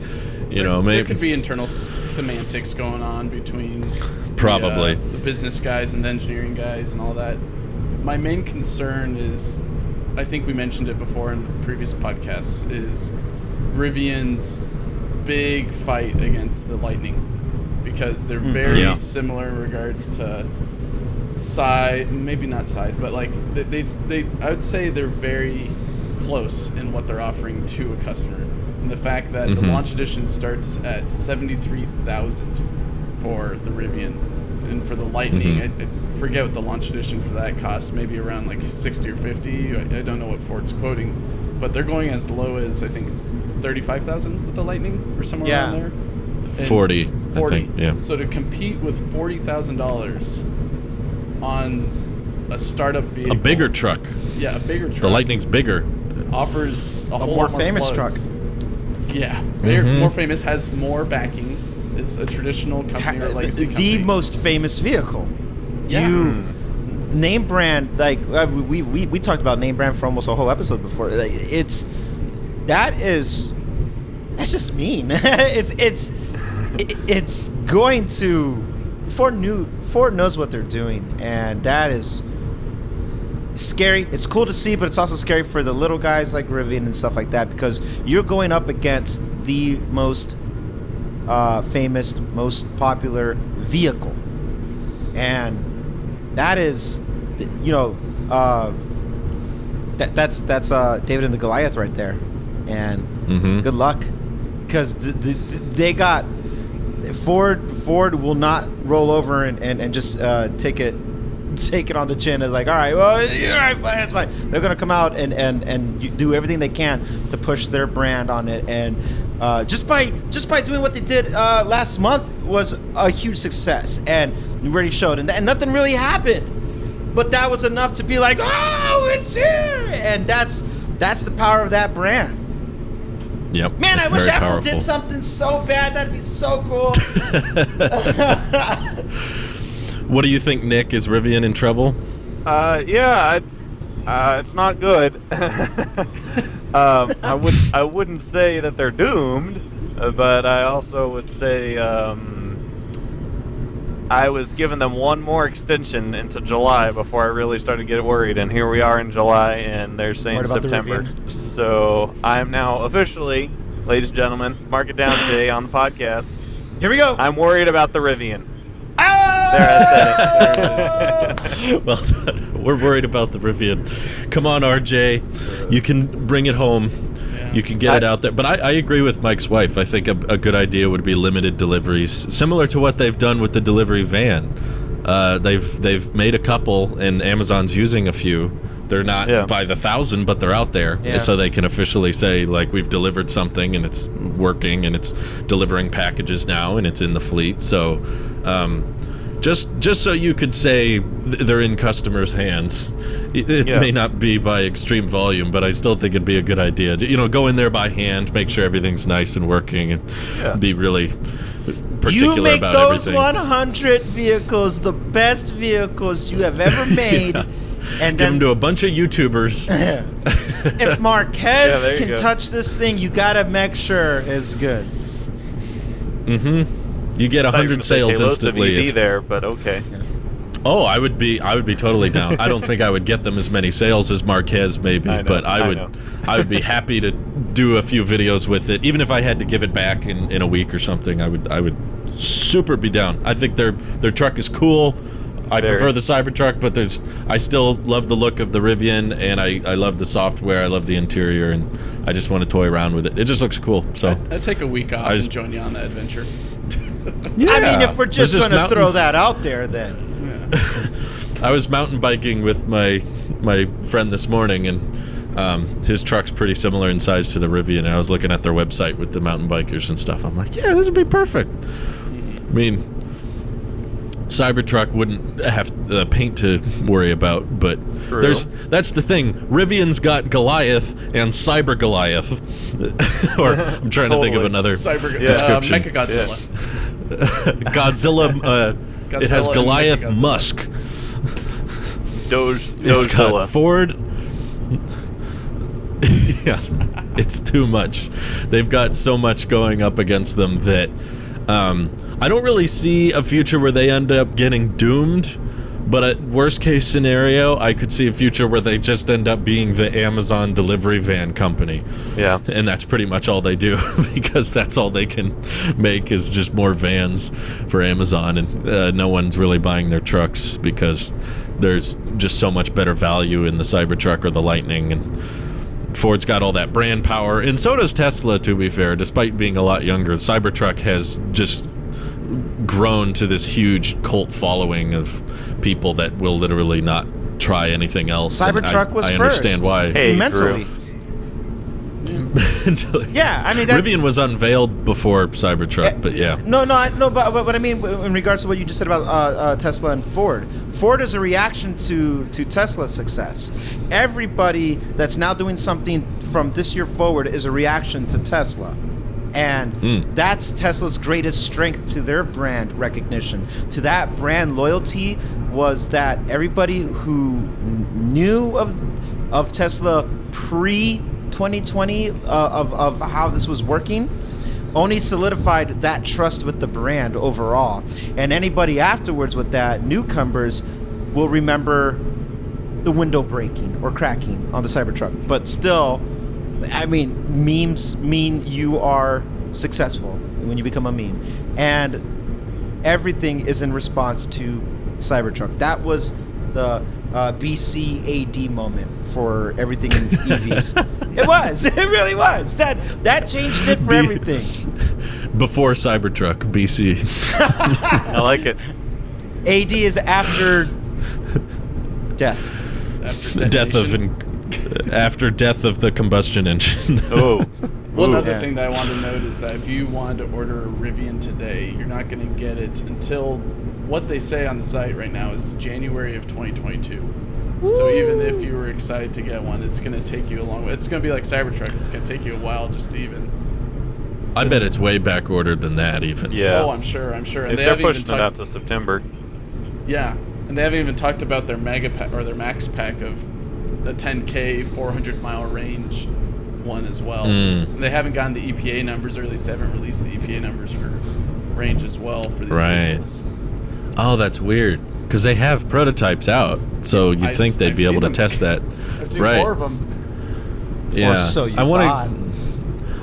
Maybe
there could be internal semantics going on between
probably
the business guys and the engineering guys and all that. My main concern is, I think we mentioned it before in previous podcasts, is Rivian's big fight against the Lightning, because they're very similar in regards to size, maybe not size, but like they I would say they're very close in what they're offering to a customer. And the fact that the launch edition starts at $73,000 for the Rivian, and for the Lightning, I forget what the launch edition for that costs, maybe around like 60 or 50. I don't know what Ford's quoting, but they're going as low as I think 35,000 with the Lightning or somewhere around there. And
40, I think, yeah.
So to compete with $40,000 on a startup vehicle,
a bigger truck.
Yeah, a bigger truck.
The Lightning's bigger.
Offers a whole
more
lot more
famous
plugs.
truck.
Yeah, more famous, has more backing. It's a traditional company or legacy company.
The most famous vehicle.
Yeah.
Name brand, like we talked about name brand for almost a whole episode before. Like, that's just mean. it's going to Ford knows what they're doing, and that is scary. It's cool to see, but it's also scary for the little guys like Rivian and stuff like that, because you're going up against the most famous, most popular vehicle, and that is, that's David and the Goliath right there, and good luck, because they got Ford will not roll over and just take it on the chin as like, all right, well, all right, fine, that's fine. They're gonna come out and do everything they can to push their brand on it, and just by doing what they did last month was a huge success, and you already showed, and nothing really happened, but that was enough to be like, oh, it's here, and that's the power of that brand.
Yep.
Man, I wish Apple
powerful.
did something so bad. That'd be so cool.
What do you think, Nick? Is Rivian in trouble?
It's not good. I wouldn't say that they're doomed, but I also would say I was giving them one more extension into July before I really started to get worried, and here we are in July, and they're saying
What about the
September.
Rivian?
So I'm now officially, ladies and gentlemen, mark it down today on the podcast.
Here we go.
I'm worried about the Rivian.
Ah!
There, I said it.
Well, we're worried about the Rivian. Come on, RJ. You can bring it home.
Yeah.
You can get it out there. But I agree with Mike's wife. I think a good idea would be limited deliveries, similar to what they've done with the delivery van. They've made a couple, and Amazon's using a few. They're not by the thousand, but they're out there,
Yeah.
and so they can officially say, like, we've delivered something and it's working and it's delivering packages now and it's in the fleet. So just so you could say they're in customers' hands. It may not be by extreme volume, but I still think it'd be a good idea. Go in there by hand, make sure everything's nice and working, and be really particular
You make
about
those
everything.
100 vehicles the best vehicles you have ever made.
Yeah.
And
Give
then
them to a bunch of YouTubers.
if Marquez
there you
can
go.
touch this thing, you gotta make sure it's good.
You get 100 sales instantly.
Be there, but okay.
Oh, I would be totally down. I don't think I would get them as many sales as Marquez maybe, but I would be happy to do a few videos with it, even if I had to give it back in a week or something. I would super be down. I think their truck is cool. I prefer the Cybertruck, but I still love the look of the Rivian, and I love the software. I love the interior, and I just want to toy around with it. It just looks cool. So
I'd take a week off and join you on that adventure.
I mean, if we're just
Let's
gonna throw that out there, then.
I was mountain biking with my friend this morning, and his truck's pretty similar in size to the Rivian, and I was looking at their website with the mountain bikers and stuff. I'm like, yeah, this would be perfect. I mean, Cybertruck wouldn't have the paint to worry about, but that's the thing. Rivian's got Goliath and Cyber Goliath. Or I'm trying to think of another description.
Mechagodzilla.
Godzilla. It has
Godzilla
Goliath
and Mechagodzilla.
Musk.
It's
got
Dozilla.
Ford. Yes, it's too much. They've got so much going up against them that I don't really see a future where they end up getting doomed. But at worst case scenario, I could see a future where they just end up being the Amazon delivery van company.
Yeah.
And that's pretty much all they do, because that's all they can make is just more vans for Amazon. And no one's really buying their trucks because there's just so much better value in the Cybertruck or the Lightning. And Ford's got all that brand power. And so does Tesla, to be fair. Despite being a lot younger, Cybertruck has just grown to this huge cult following of people that will literally not try anything else.
Cybertruck was
I
first.
understand why.
Hey,
mentally. Yeah, I mean that.
Rivian was unveiled before Cybertruck, but yeah.
No, but I mean, in regards to what you just said about Tesla and Ford, Ford is a reaction to Tesla's success. Everybody that's now doing something from this year forward is a reaction to Tesla. And that's Tesla's greatest strength to their brand recognition. To that brand loyalty was that everybody who knew of Tesla pre-2020 of how this was working only solidified that trust with the brand overall. And anybody afterwards with that, newcomers, will remember the window breaking or cracking on the Cybertruck. But still, I mean, memes mean you are successful when you become a meme. And everything is in response to Cybertruck. That was the BCAD moment for everything in EVs. It was. It really was. That changed it for everything.
Before Cybertruck, BC.
I like it.
AD is after death.
After death of the combustion engine.
Oh.
One other thing that I wanted to note is that if you wanted to order a Rivian today, you're not going to get it until what they say on the site right now is January of 2022. Woo! So even if you were excited to get one, it's going to take you a long way. It's going to be like Cybertruck. It's going to take you a while just to even.
I bet it's way back ordered than that even.
Yeah.
Oh, I'm sure. And
they're pushing it out to September.
Yeah, and they haven't even talked about their mega pack or their max pack of a 10K 400-mile range one as well. And they haven't gotten the EPA numbers, or at least they haven't released the EPA numbers for range as well for these vehicles.
Oh, that's weird. Because they have prototypes out, so you'd think they'd be able to test that.
I've seen
Right.
4 of them.
Yeah.
Or so you
I wanna-
thought.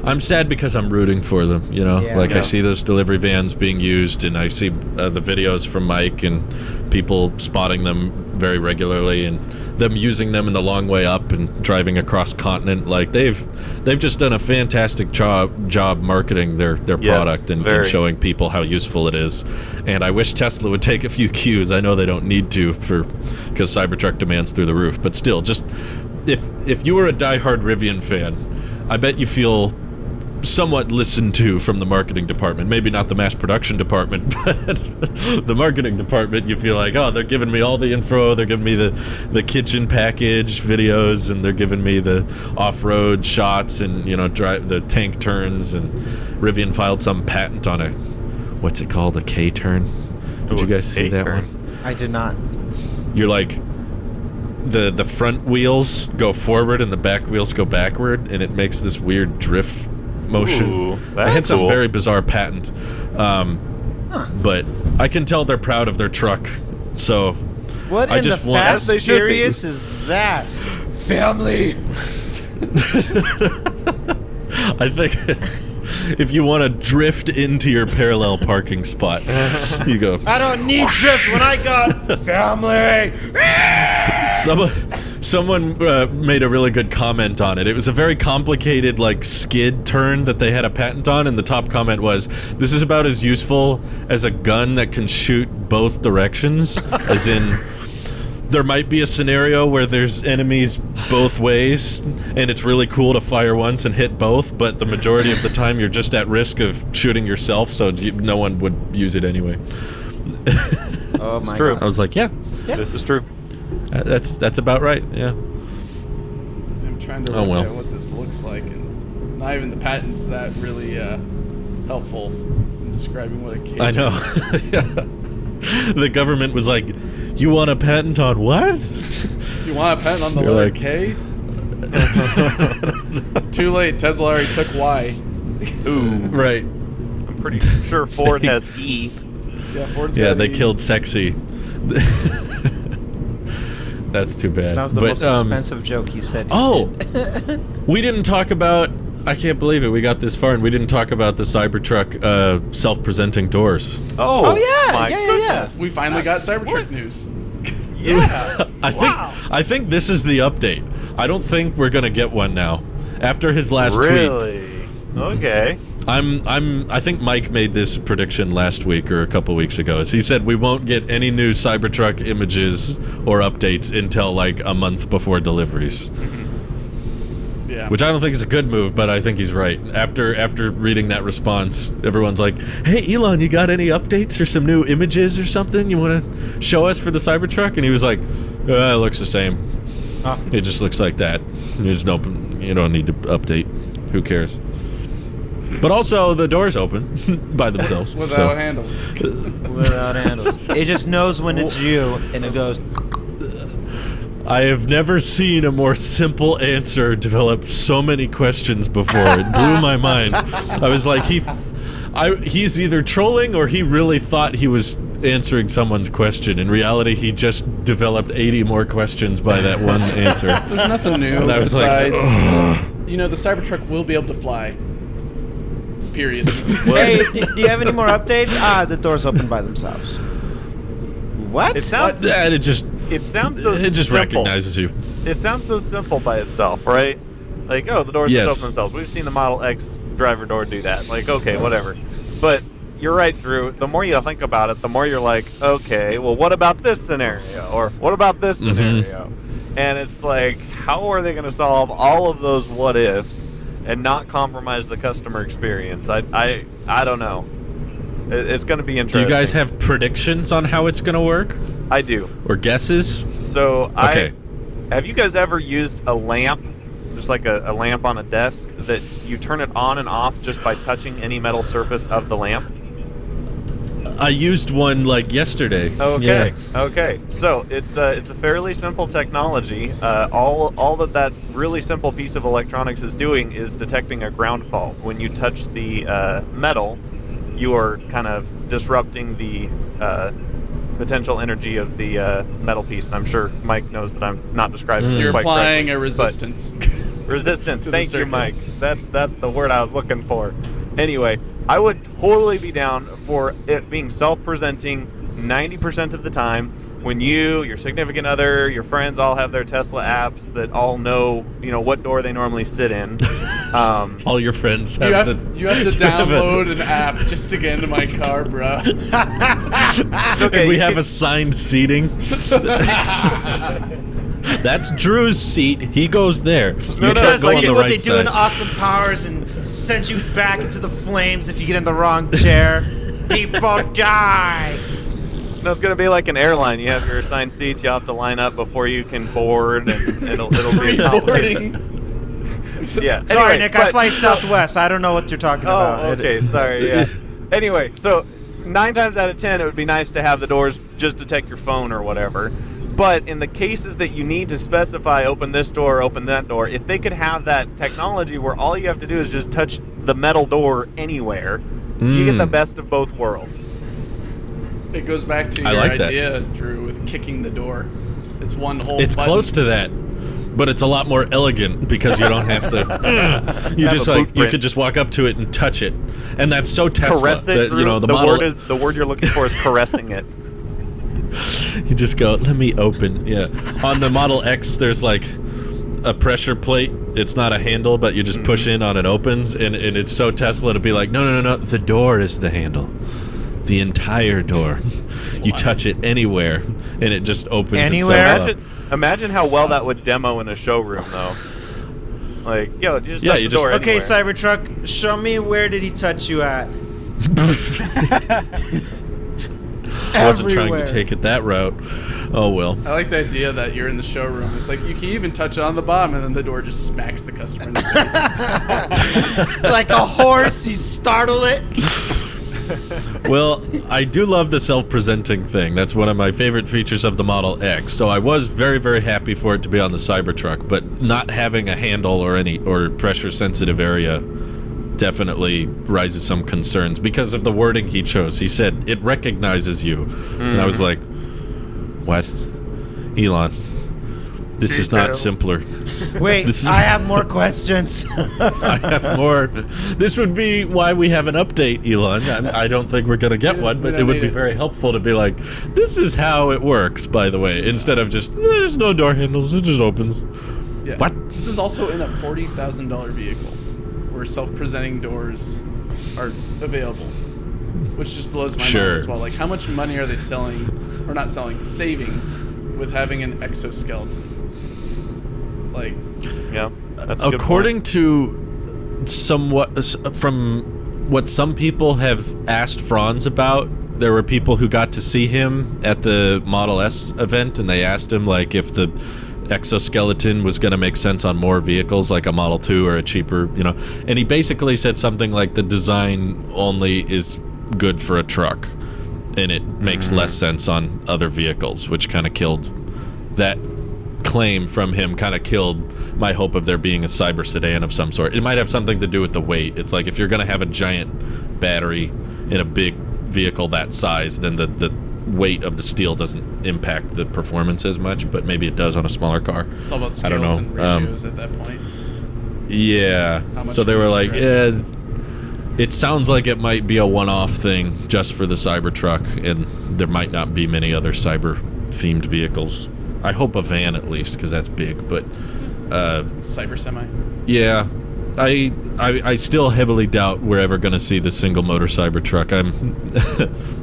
I'm sad because I'm rooting for them, you know?
Yeah.
Like,
Yeah.
I see those delivery vans being used, and I see the videos from Mike and people spotting them very regularly, and them using them in the long way up and driving across continent. Like, they've just done a fantastic job marketing their
Yes,
product and
very.
showing people how useful it is. And I wish Tesla would take a few cues. I know they don't need to because Cybertruck demands through the roof, but still, just if you were a diehard Rivian fan, I bet you feel somewhat listened to from the marketing department. Maybe not the mass production department, but the marketing department. You feel like, oh, they're giving me all the info. They're giving me the kitchen package videos, and they're giving me the off-road shots, and drive the tank turns. And Rivian filed some patent on a, what's it called, a K-turn. Did you guys see that
K-turn.
one?
I did not.
You're like, the front wheels go forward and the back wheels go backward, and it makes this weird drift motion.
Ooh,
I had
that's
some
cool.
very bizarre patent, but I can tell they're proud of their truck. So
What
I
in the
just want-
Fast
They should be.
Furious is that? Family.
I think if you want to drift into your parallel parking spot, you go.
I don't need drift when I got family.
Someone made a really good comment on it. It was a very complicated, like, skid turn that they had a patent on, and the top comment was, "This is about as useful as a gun that can shoot both directions." As in, there might be a scenario where there's enemies both ways, and it's really cool to fire once and hit both, but the majority of the time you're just at risk of shooting yourself, so no one would use it anyway.
Oh
This is
my
true.
I
god.
was like, yeah,
This is true.
that's about right, yeah.
I'm trying to
Oh,
work
well.
out what this looks like, and not even the patent's that really helpful in describing what a K
I know. Yeah. The government was like, "You want a patent on what?"
You want a patent on the
You're
letter
like-
K? Too late. Tesla already took Y.
Ooh,
Right.
I'm pretty sure Ford has E.
Yeah, Ford's
Yeah,
got
they
E.
killed sexy. That's too bad.
That was the
But,
most expensive joke he said. He
Oh,
did.
we didn't talk about. I can't believe it. We got this far and we didn't talk about the Cybertruck self-presenting doors.
Oh,
yeah,
my
yeah.
goodness.
We finally got Cybertruck
What?
news.
Yeah. Wow.
I think this is the update. I don't think we're gonna get one now. After his last tweet,
Really? Okay.
I think Mike made this prediction last week or a couple weeks ago. As he said, we won't get any new Cybertruck images or updates until like a month before deliveries.
Yeah.
Which I don't think is a good move, but I think he's right. After reading that response, everyone's like, "Hey, Elon, you got any updates or some new images or something you want to show us for the Cybertruck?" And he was like, "It looks the same. It just looks like that. There's no, you don't need to update. Who cares?" But also, the doors open by themselves.
Without handles.
Without handles. It just knows when it's you, and it goes.
I have never seen a more simple answer develop so many questions before. It blew my mind. I was like, he's either trolling or he really thought he was answering someone's question. In reality, he just developed 80 more questions by that one answer.
There's nothing new
And I was like,
besides, the Cybertruck will be able to fly. Period.
Hey, do you have any more updates? The doors open by themselves. What?
It sounds.
And it just
so.
it just
simple.
recognizes you.
It sounds so simple by itself, right? Like, oh, the doors
Yes.
just open themselves. We've seen the Model X driver door do that. Like, okay, whatever. But you're right, Drew. The more you think about it, the more you're like, okay, well, what about this scenario? Or what about this scenario? And it's like, how are they going to solve all of those what ifs and not compromise the customer experience? I don't know. It's going to be
Do
interesting.
you guys have predictions on how it's going to work?
I do.
Or guesses?
So,
Okay.
have you guys ever used a lamp, just like a lamp on a desk, that you turn it on and off just by touching any metal surface of the lamp?
I used one like yesterday.
Okay.
Yeah.
Okay. So it's a fairly simple technology. All that really simple piece of electronics is doing is detecting a ground fault. When you touch the metal, you are kind of disrupting the potential energy of the metal piece, and I'm sure Mike knows that I'm not describing this
You're
quite
applying
correctly,
a resistance.
Resistance.
To the
Thank you,
circuit.
Mike. That's the word I was looking for. Anyway, I would totally be down for it being self-presenting 90% of the time. When you, your significant other, your friends all have their Tesla apps that all know, what door they normally sit in.
All your friends have
You have to download an app just to get into my car, bro.
It's okay,
And we
you
have
can-
assigned seating. That's Drew's seat. He goes there. You
It does
go on
do
the
what
right
they do in
side.
Austin Powers and send you back into the flames if you get in the wrong chair. People die.
No, it's gonna be like an airline. You have your assigned seats. You have to line up before you can board, and it'll be complicated. Yeah.
Sorry,
Anyway,
Nick. I
but-
fly Southwest. I don't know what you're talking about.
Oh, okay. Sorry. Yeah. Anyway, so 9 times out of 10, it would be nice to have the doors just detect your phone or whatever. But in the cases that you need to specify, open this door, open that door, if they could have that technology where all you have to do is just touch the metal door anywhere, you get the best of both worlds.
It goes back to
I
your
like that.
idea, Drew, with kicking the door. It's one whole
It's
button.
close to that, but it's a lot more elegant because you don't have to. You
Have
just
a
like
boot
you
print.
could just walk up to it and touch it, and that's so Tesla.
Caress it,
that,
Drew.
the model.
the word you're looking for is caressing it.
You just go, let me open. Yeah. On the Model X, there's like a pressure plate. It's not a handle, but you just push in on it opens, and it's so Tesla to be like, no. The door is the handle. The entire door. You touch it anywhere, and it just opens
Anywhere?
itself up.
Imagine how well that would demo in a showroom, though. Like, you just touch the door
Okay,
anywhere.
Cybertruck, show me where did he touch you at?
I wasn't trying
Everywhere.
to take it that route. Oh, well.
I like the idea that you're in the showroom. It's like you can even touch it on the bottom, and then the door just smacks the customer in the face.
Like a horse, you startle it.
Well, I do love the self-presenting thing. That's one of my favorite features of the Model X. So I was very, very happy for it to be on the Cybertruck, but not having a handle or pressure-sensitive area definitely raises some concerns because of the wording he chose. He said it recognizes you, and I was like, "What, Elon? This is not
Details.
simpler."
Wait,
This is-
I have more questions.
I have more. This would be why we have an update, Elon. I don't think we're going to get
We
one,
don't-
but
we
it
don't
would
need
be
it.
very helpful to be like, this is how it works, by the way, instead of just, there's no door handles, it just opens.
Yeah.
What?
This is also in a $40,000 vehicle where self-presenting doors are available, which just blows my
Sure.
mind as well. Like, how much money are they selling, or not selling, saving with having an exoskeleton? Like,
Yeah, that's a good
According
point.
to from what some people have asked Franz about, there were people who got to see him at the Model S event, and they asked him like if the exoskeleton was going to make sense on more vehicles like a Model 2 or a cheaper, and he basically said something like the design only is good for a truck and it makes less sense on other vehicles, which kind of killed that claim from him, kind of killed my hope of there being a cyber sedan of some sort. It might have something to do with the weight. It's like if you're going to have a giant battery in a big vehicle that size, then the weight of the steel doesn't impact the performance as much, but maybe it does on a smaller car.
it's all about
I don't
scales
know.
and ratios at that point.
Yeah.
How much
So they
can
were
you
like,
stretch?
it sounds like it might be a one-off thing just for the Cybertruck, and there might not be many other cyber-themed vehicles. I hope a van at least, because that's big. But
Cyber semi.
yeah, I still heavily doubt we're ever going to see the single-motor Cybertruck.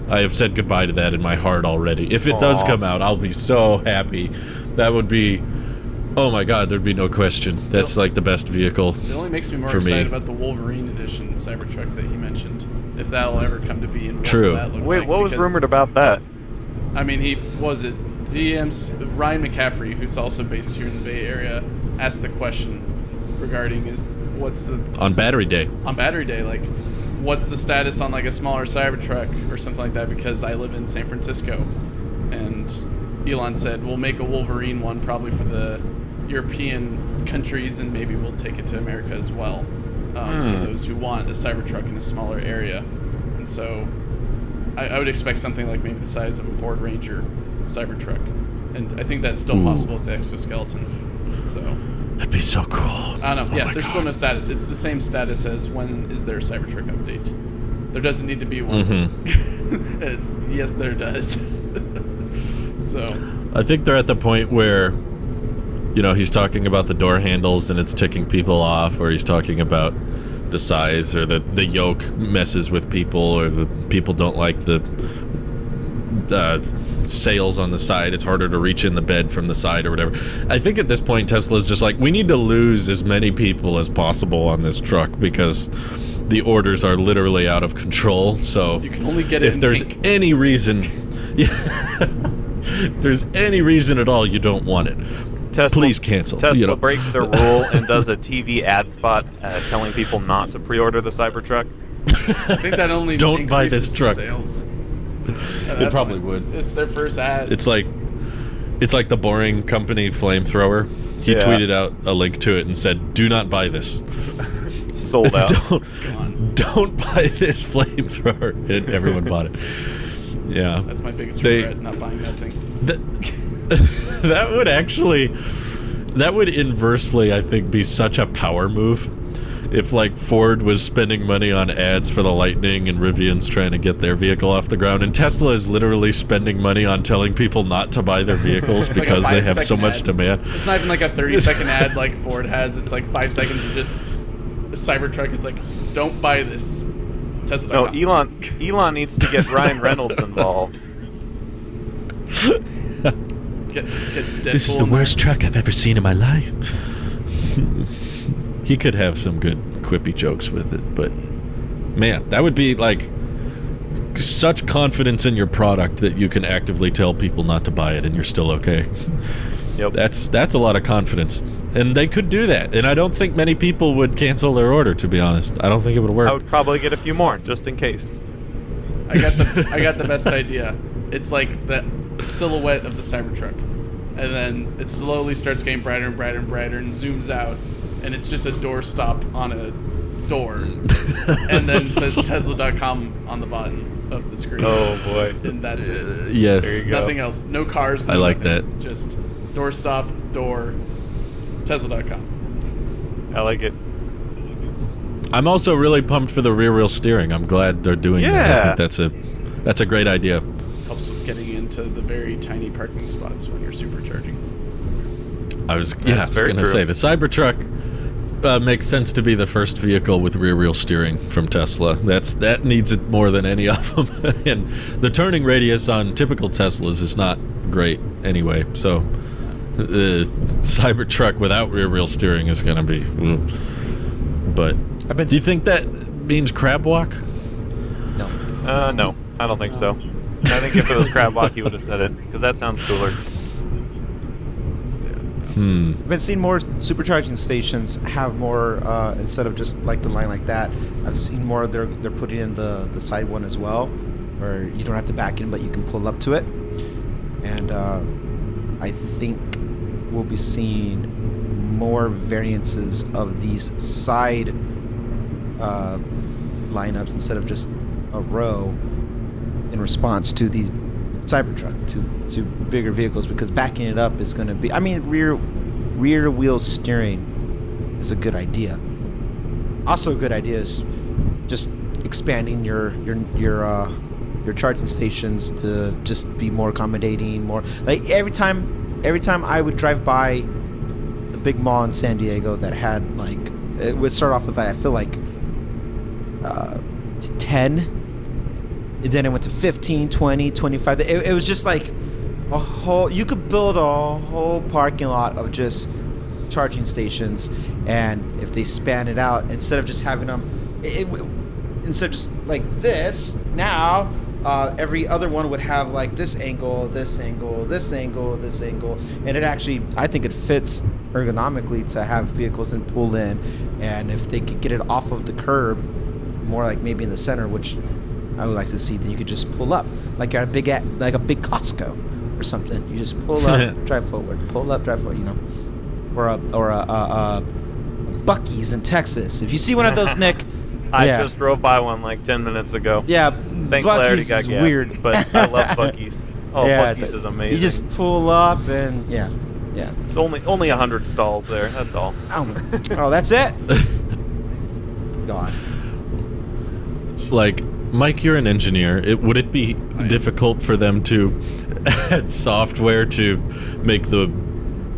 I have said goodbye to that in my heart already. If it does
Aw.
come out, I'll be so happy. That would be, oh my God, there'd be no question. That's like the best vehicle.
It only makes me more
For me.
excited about the Wolverine edition Cybertruck that he mentioned. If that'll ever come to be, and what
True.
will that look
Wait,
like,
what was
because-
rumored about that?
I mean, Ryan McCaffrey, who's also based here in the Bay Area, asked the question regarding
On battery day.
on battery day, like, what's the status on like a smaller Cybertruck or something like that? Because I live in San Francisco, and Elon said we'll make a Wolverine one probably for the European countries, and maybe we'll take it to America as well, for those who want a Cybertruck in a smaller area. And so I would expect something like maybe the size of a Ford Ranger Cybertruck, and I think that's still possible with the exoskeleton. So
That'd be so cool.
I don't know.
Oh
Yeah,
my
there's
God.
still no status. It's the same status as when is there a Cybertruck update. There doesn't need to be one.
Mm-hmm.
It's yes, there does. So
I think they're at the point where, you know, he's talking about the door handles and it's ticking people off, or he's talking about the size, or the yoke messes with people, or the people don't like the sails on the side. It's harder to reach in the bed from the side or whatever. I think at this point Tesla's just like, we need to lose as many people as possible on this truck because the orders are literally out of control. So
you can only get it
if
in
there's
pink.
any reason, if there's any reason at all you don't want it,
Tesla,
please cancel.
Tesla
you know?
breaks their rule and does a TV ad spot telling people not to pre-order the Cybertruck.
I think that only
Don't buy this
increases
truck.
sales.
It probably would.
It's their first ad.
It's like the Boring Company flamethrower. He
Yeah.
tweeted out a link to it and said, "Do not buy this.
Sold out.
Don't buy this flamethrower." And everyone bought it. Yeah.
That's my biggest
They-
regret, not buying that thing.
That would inversely, I think, be such a power move. If like Ford was spending money on ads for the Lightning and Rivian's trying to get their vehicle off the ground, and Tesla is literally spending money on telling people not to buy their vehicles
Like a
because they have so
5-second
much
ad.
demand.
It's not even like a 30-second ad like Ford has. It's like 5 seconds of just a Cybertruck. It's like, don't buy this. Tesla.
No, Elon needs to get Ryan Reynolds involved.
Get Deadpool
This is the
in there.
worst truck I've ever seen in my life. He could have some good quippy jokes with it, but man, that would be like such confidence in your product that you can actively tell people not to buy it and you're still okay.
Yep.
That's a lot of confidence, and they could do that. And I don't think many people would cancel their order. To be honest, I don't think it would work.
I would probably get a few more just in case.
I got the best idea. It's like the silhouette of the Cybertruck, and then it slowly starts getting brighter and brighter and brighter, and zooms out, and it's just a door stop on a door, and then it says Tesla.com on the bottom of the screen.
Oh boy.
And that's it.
Yes.
There you go.
Nothing else. No cars. No
I like
nothing. Just door stop, door, Tesla.com.
I like it.
I'm also really pumped for the rear wheel steering. I'm glad they're doing that. I
Yeah.
think that's a great idea.
Helps with getting into the very tiny parking spots when you're supercharging.
I was
That's very
going to
true.
say the Cybertruck makes sense to be the first vehicle with rear wheel steering from Tesla. That needs it more than any of them. And the turning radius on typical Teslas is not great anyway. So the Cybertruck without rear wheel steering is going to be. But do you think that means crab walk?
No.
No, I don't think so. I think if it was crab walk, he would have said it because that sounds cooler.
I've been seeing more supercharging stations have more instead of just like the line like that. I've seen more they're putting in the side one as well, where you don't have to back in, but you can pull up to it. And I think we'll be seeing more variances of these side lineups instead of just a row in response to the Cybertruck, to bigger vehicles, because backing it up is going to be, I mean, rear wheel steering is a good idea. Also a good idea is just expanding your charging stations to just be more accommodating, more like every time I would drive by the big mall in San Diego that had like, it would start off with I feel like 10, and then it went to 15, 20, 25. It was just like a whole, you could build a whole parking lot of just charging stations, and if they span it out, instead of just having them, instead of just like this, now every other one would have like this angle, this angle, this angle, this angle, and it actually, I think it fits ergonomically to have vehicles and pull in, and if they could get it off of the curb, more like maybe in the center, which I would like to see, that you could just pull up like you're at a big Costco or something. You just pull up, drive forward, pull up, drive forward, you know, or a Buc-ee's in Texas. If you see one of those, Nick,
I
Yeah.
just drove by one like 10 minutes ago.
Yeah,
Thankfully, I already
Buc-ee's
got
is
gas.
weird.
But I love Buc-ee's. Oh,
Yeah,
Buc-ee's is amazing.
You just pull up and yeah.
It's only 100 stalls there. That's all.
Oh, that's it. God.
Like, Mike, you're an engineer. Would it be difficult for them to add software to make the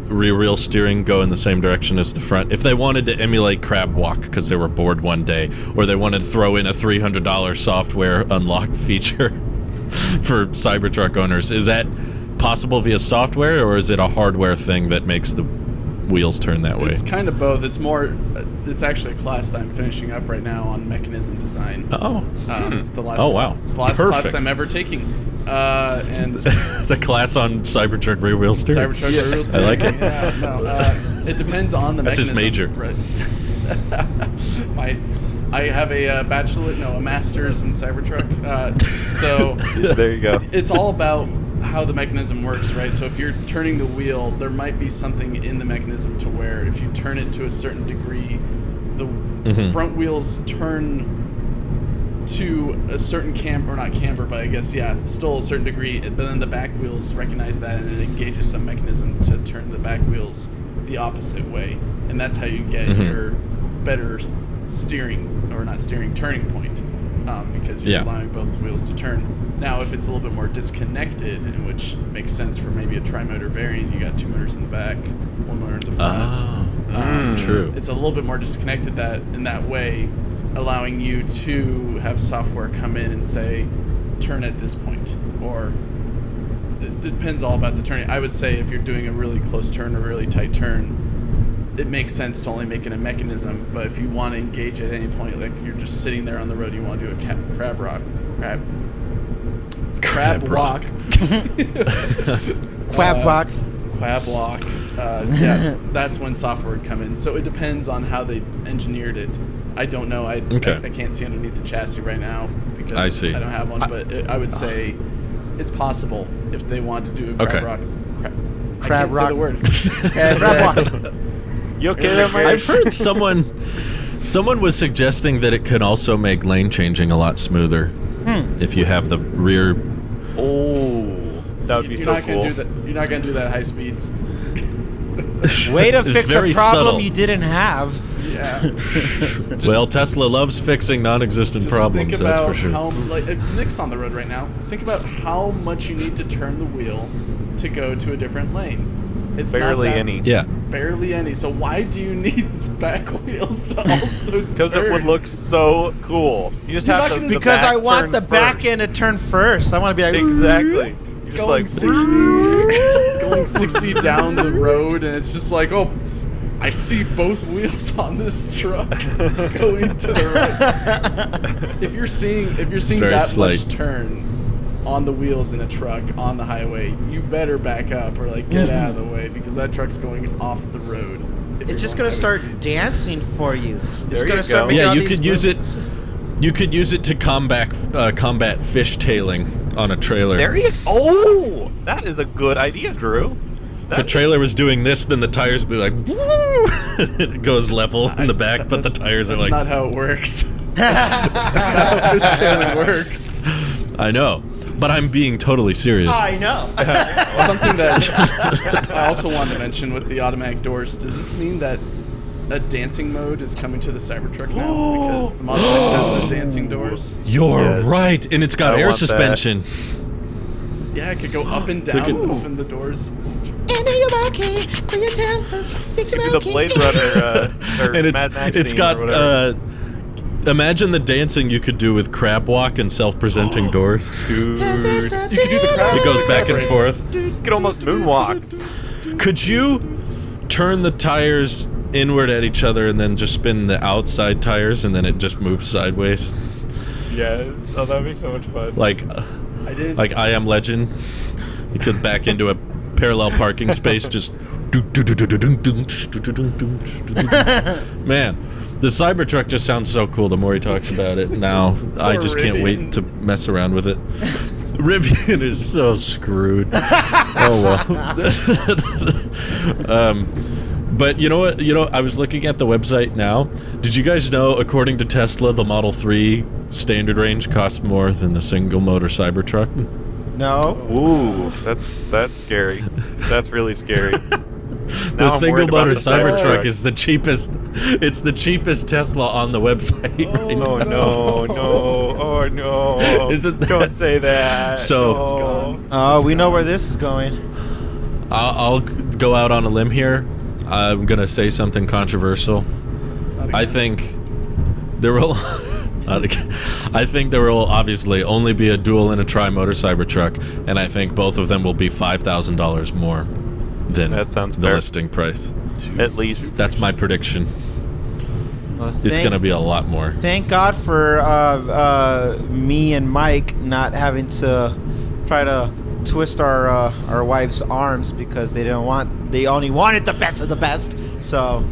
rear wheel steering go in the same direction as the front? If they wanted to emulate crab walk because they were bored one day, or they wanted to throw in a $300 software unlock feature for Cybertruck owners, is that possible via software, or is it a hardware thing that makes the wheels turn that way?
It's kind of both. It's more. It's actually a class that I'm finishing up right now on mechanism design.
Oh.
It's the last.
Oh, wow.
It's the last
Perfect.
class I'm ever taking. And
The class on Cybertruck rear wheel steering.
Cybertruck rear wheel
I
steering.
like it.
Yeah, no, it depends on the
That's his
mechanism.
major.
Right. I have a a master's in Cybertruck. So
There you go.
it's all about how the mechanism works, right? So if you're turning the wheel, there might be something in the mechanism to where if you turn it to a certain degree, the front wheels turn to a certain not camber, but I guess, still a certain degree, but then the back wheels recognize that and it engages some mechanism to turn the back wheels the opposite way. And that's how you get your better turning point, because you're allowing both wheels to turn. Now, if it's a little bit more disconnected, in which makes sense for maybe a tri-motor variant, you got 2 motors in the back, 1 motor in the front.
True.
It's a little bit more disconnected in that way, allowing you to have software come in and say, turn at this point, or it depends all about the turning. I would say if you're doing a really close turn or really tight turn, it makes sense to only make it a mechanism. But if you want to engage at any point, like you're just sitting there on the road, you want to do a crab walk.
Quab walk.
That's when software would come in. So it depends on how they engineered it. I don't know. I can't see underneath the chassis right now because I don't have one. But I would say it's possible if they want to do a crab rock.
Crab rock.
Say the word.
Crab walk.
You okay there, Mike?
I've heard someone was suggesting that it could also make lane changing a lot smoother if you have the rear.
Oh, that would be so cool.
You're not going to do that at high speeds.
Way to fix a problem
subtle.
you didn't have.
Yeah.
Well, Tesla loves fixing non-existent problems.
Think about
That's for sure.
how, if Nick's on the road right now, think about how much you need to turn the wheel to go to a different lane. It's
Barely
not that,
any.
Yeah.
Barely any. So why do you need back wheels to also
Because it would look so cool. You just have to.
Because I want the back end to turn first. I want to be like
Exactly. You're just
going
like
60, going 60 down the road, and it's just like, oh, I see both wheels on this truck going to the right. If you're seeing
Very
that
slight.
much turn on the wheels in a truck on the highway, you better back up or like get out of the way because that truck's going off the road.
It's just gonna start dancing for you. It's
There
gonna
you
start
go.
making
Yeah,
all
you
these
could use it.
movements.
You could use it to combat fishtailing on a trailer.
There you. Oh, that is a good idea, Drew.
If a trailer was doing this, then the tires would be like, it goes level in the back, but the tires are
That's
like.
not how it works. That's not how fishtailing works.
I know, but I'm being totally serious.
I know.
Something that I also wanted to mention with the automatic doors, does this mean that a dancing mode is coming to the Cybertruck now? Because the Model X had the dancing doors.
You're
Yes.
right, and it's got
I
air
want that.
suspension.
Yeah, it could go up and
So
down
it could-
and open the doors.
And are you okay? Will you tell us that you're
Maybe the
okay?
Blade Runner or
And
Mad Max
it's
theme
got
or whatever.
imagine the dancing you could do with crab walk and self-presenting doors.
Dude,
You could do the crowd.
It goes back and forth.
you could almost moonwalk.
Could you turn the tires inward at each other and then just spin the outside tires and then it just moves sideways?
Yes. Oh, that'd be so much fun.
Like
I did.
I Am Legend. You could back into a parallel parking space just man, the Cybertruck just sounds so cool the more he talks about it. Now I
Poor
just can't
Rivian.
wait to mess around with it. Rivian is so screwed. Oh well. But you know what? You know, I was looking at the website now. Did you guys know, according to Tesla, the Model 3 standard range costs more than the single motor Cybertruck?
No.
Ooh, that's scary. That's really scary.
The single motor Cybertruck is the cheapest. It's the cheapest Tesla on the website. Right
Oh
now.
oh no!
Isn't that-
Don't say that.
So-
no.
It's
gone.
Oh, we know where this is going.
I'll go out on a limb here. I'm gonna say something controversial. I think there will. I think there will obviously only be a dual and a tri-motor Cybertruck, and I think both of them will be $5,000 more than
That sounds
the
fair.
listing price.
At least.
That's my prediction.
Well,
It's gonna be a lot more.
Thank God for me and Mike not having to try to twist our wives' arms because they only wanted the best of the best. So,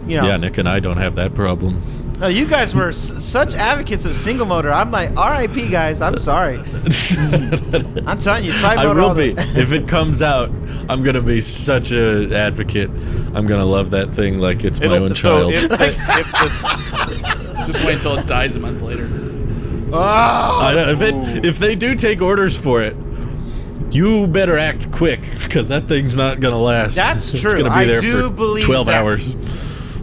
you know.
Yeah, Nick and I don't have that problem.
No, you guys were such advocates of single motor. I'm like, R.I.P. guys. I'm sorry. I'm telling you, try
I
motor.
will be. If it comes out, I'm gonna be such a advocate. I'm gonna love that thing like it's my own child.
Just wait until it dies a month later.
Oh,
If they do take orders for it, you better act quick because that thing's not gonna last.
That's
It's
true.
gonna be
I
there
do
for
believe
12
that.
hours.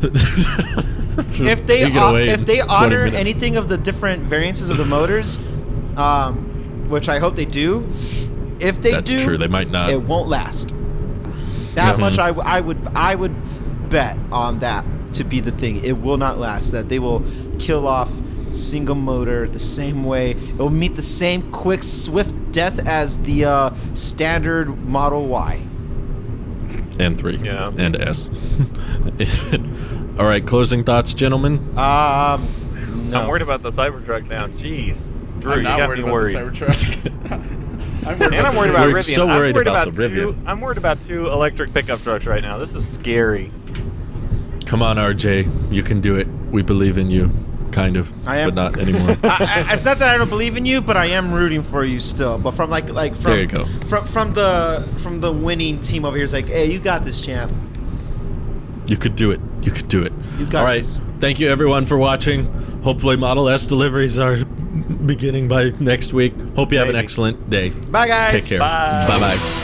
if they
Take it away
if
in
they
20
honor
minutes.
anything of the different variances of the motors, which I hope they do. If they
That's
do,
true. They might not.
it won't last. That
Mhm.
much I would bet on that to be the thing. It will not last. That they will kill off single motor the same way. It will meet the same quick, swift death as the standard Model Y.
And 3.
Yeah.
And S. All right, closing thoughts, gentlemen.
No.
I'm worried about the Cybertruck now. Jeez. Drew,
I'm
you
not
got
worried
me
about
worried.
the Cybertruck. I'm worried
And I'm worried
the
about
We're
Rivian.
so worried
I'm worried
about the
two.
Rivian.
I'm worried about 2 electric pickup trucks right now. This is scary.
Come on, RJ. You can do it. We believe in you. Kind of.
I am-
But not anymore.
It's not that I don't believe in you, but I am rooting for you still. But from from
There you go.
From the winning team over here, it's like, hey, you got this, champ.
You could do it. You could do it.
You got
All right.
this.
Thank you, everyone, for watching. Hopefully, Model S deliveries are beginning by next week. Hope you have an
Maybe.
excellent day.
Bye, guys.
Take care.
Bye.
Bye-bye.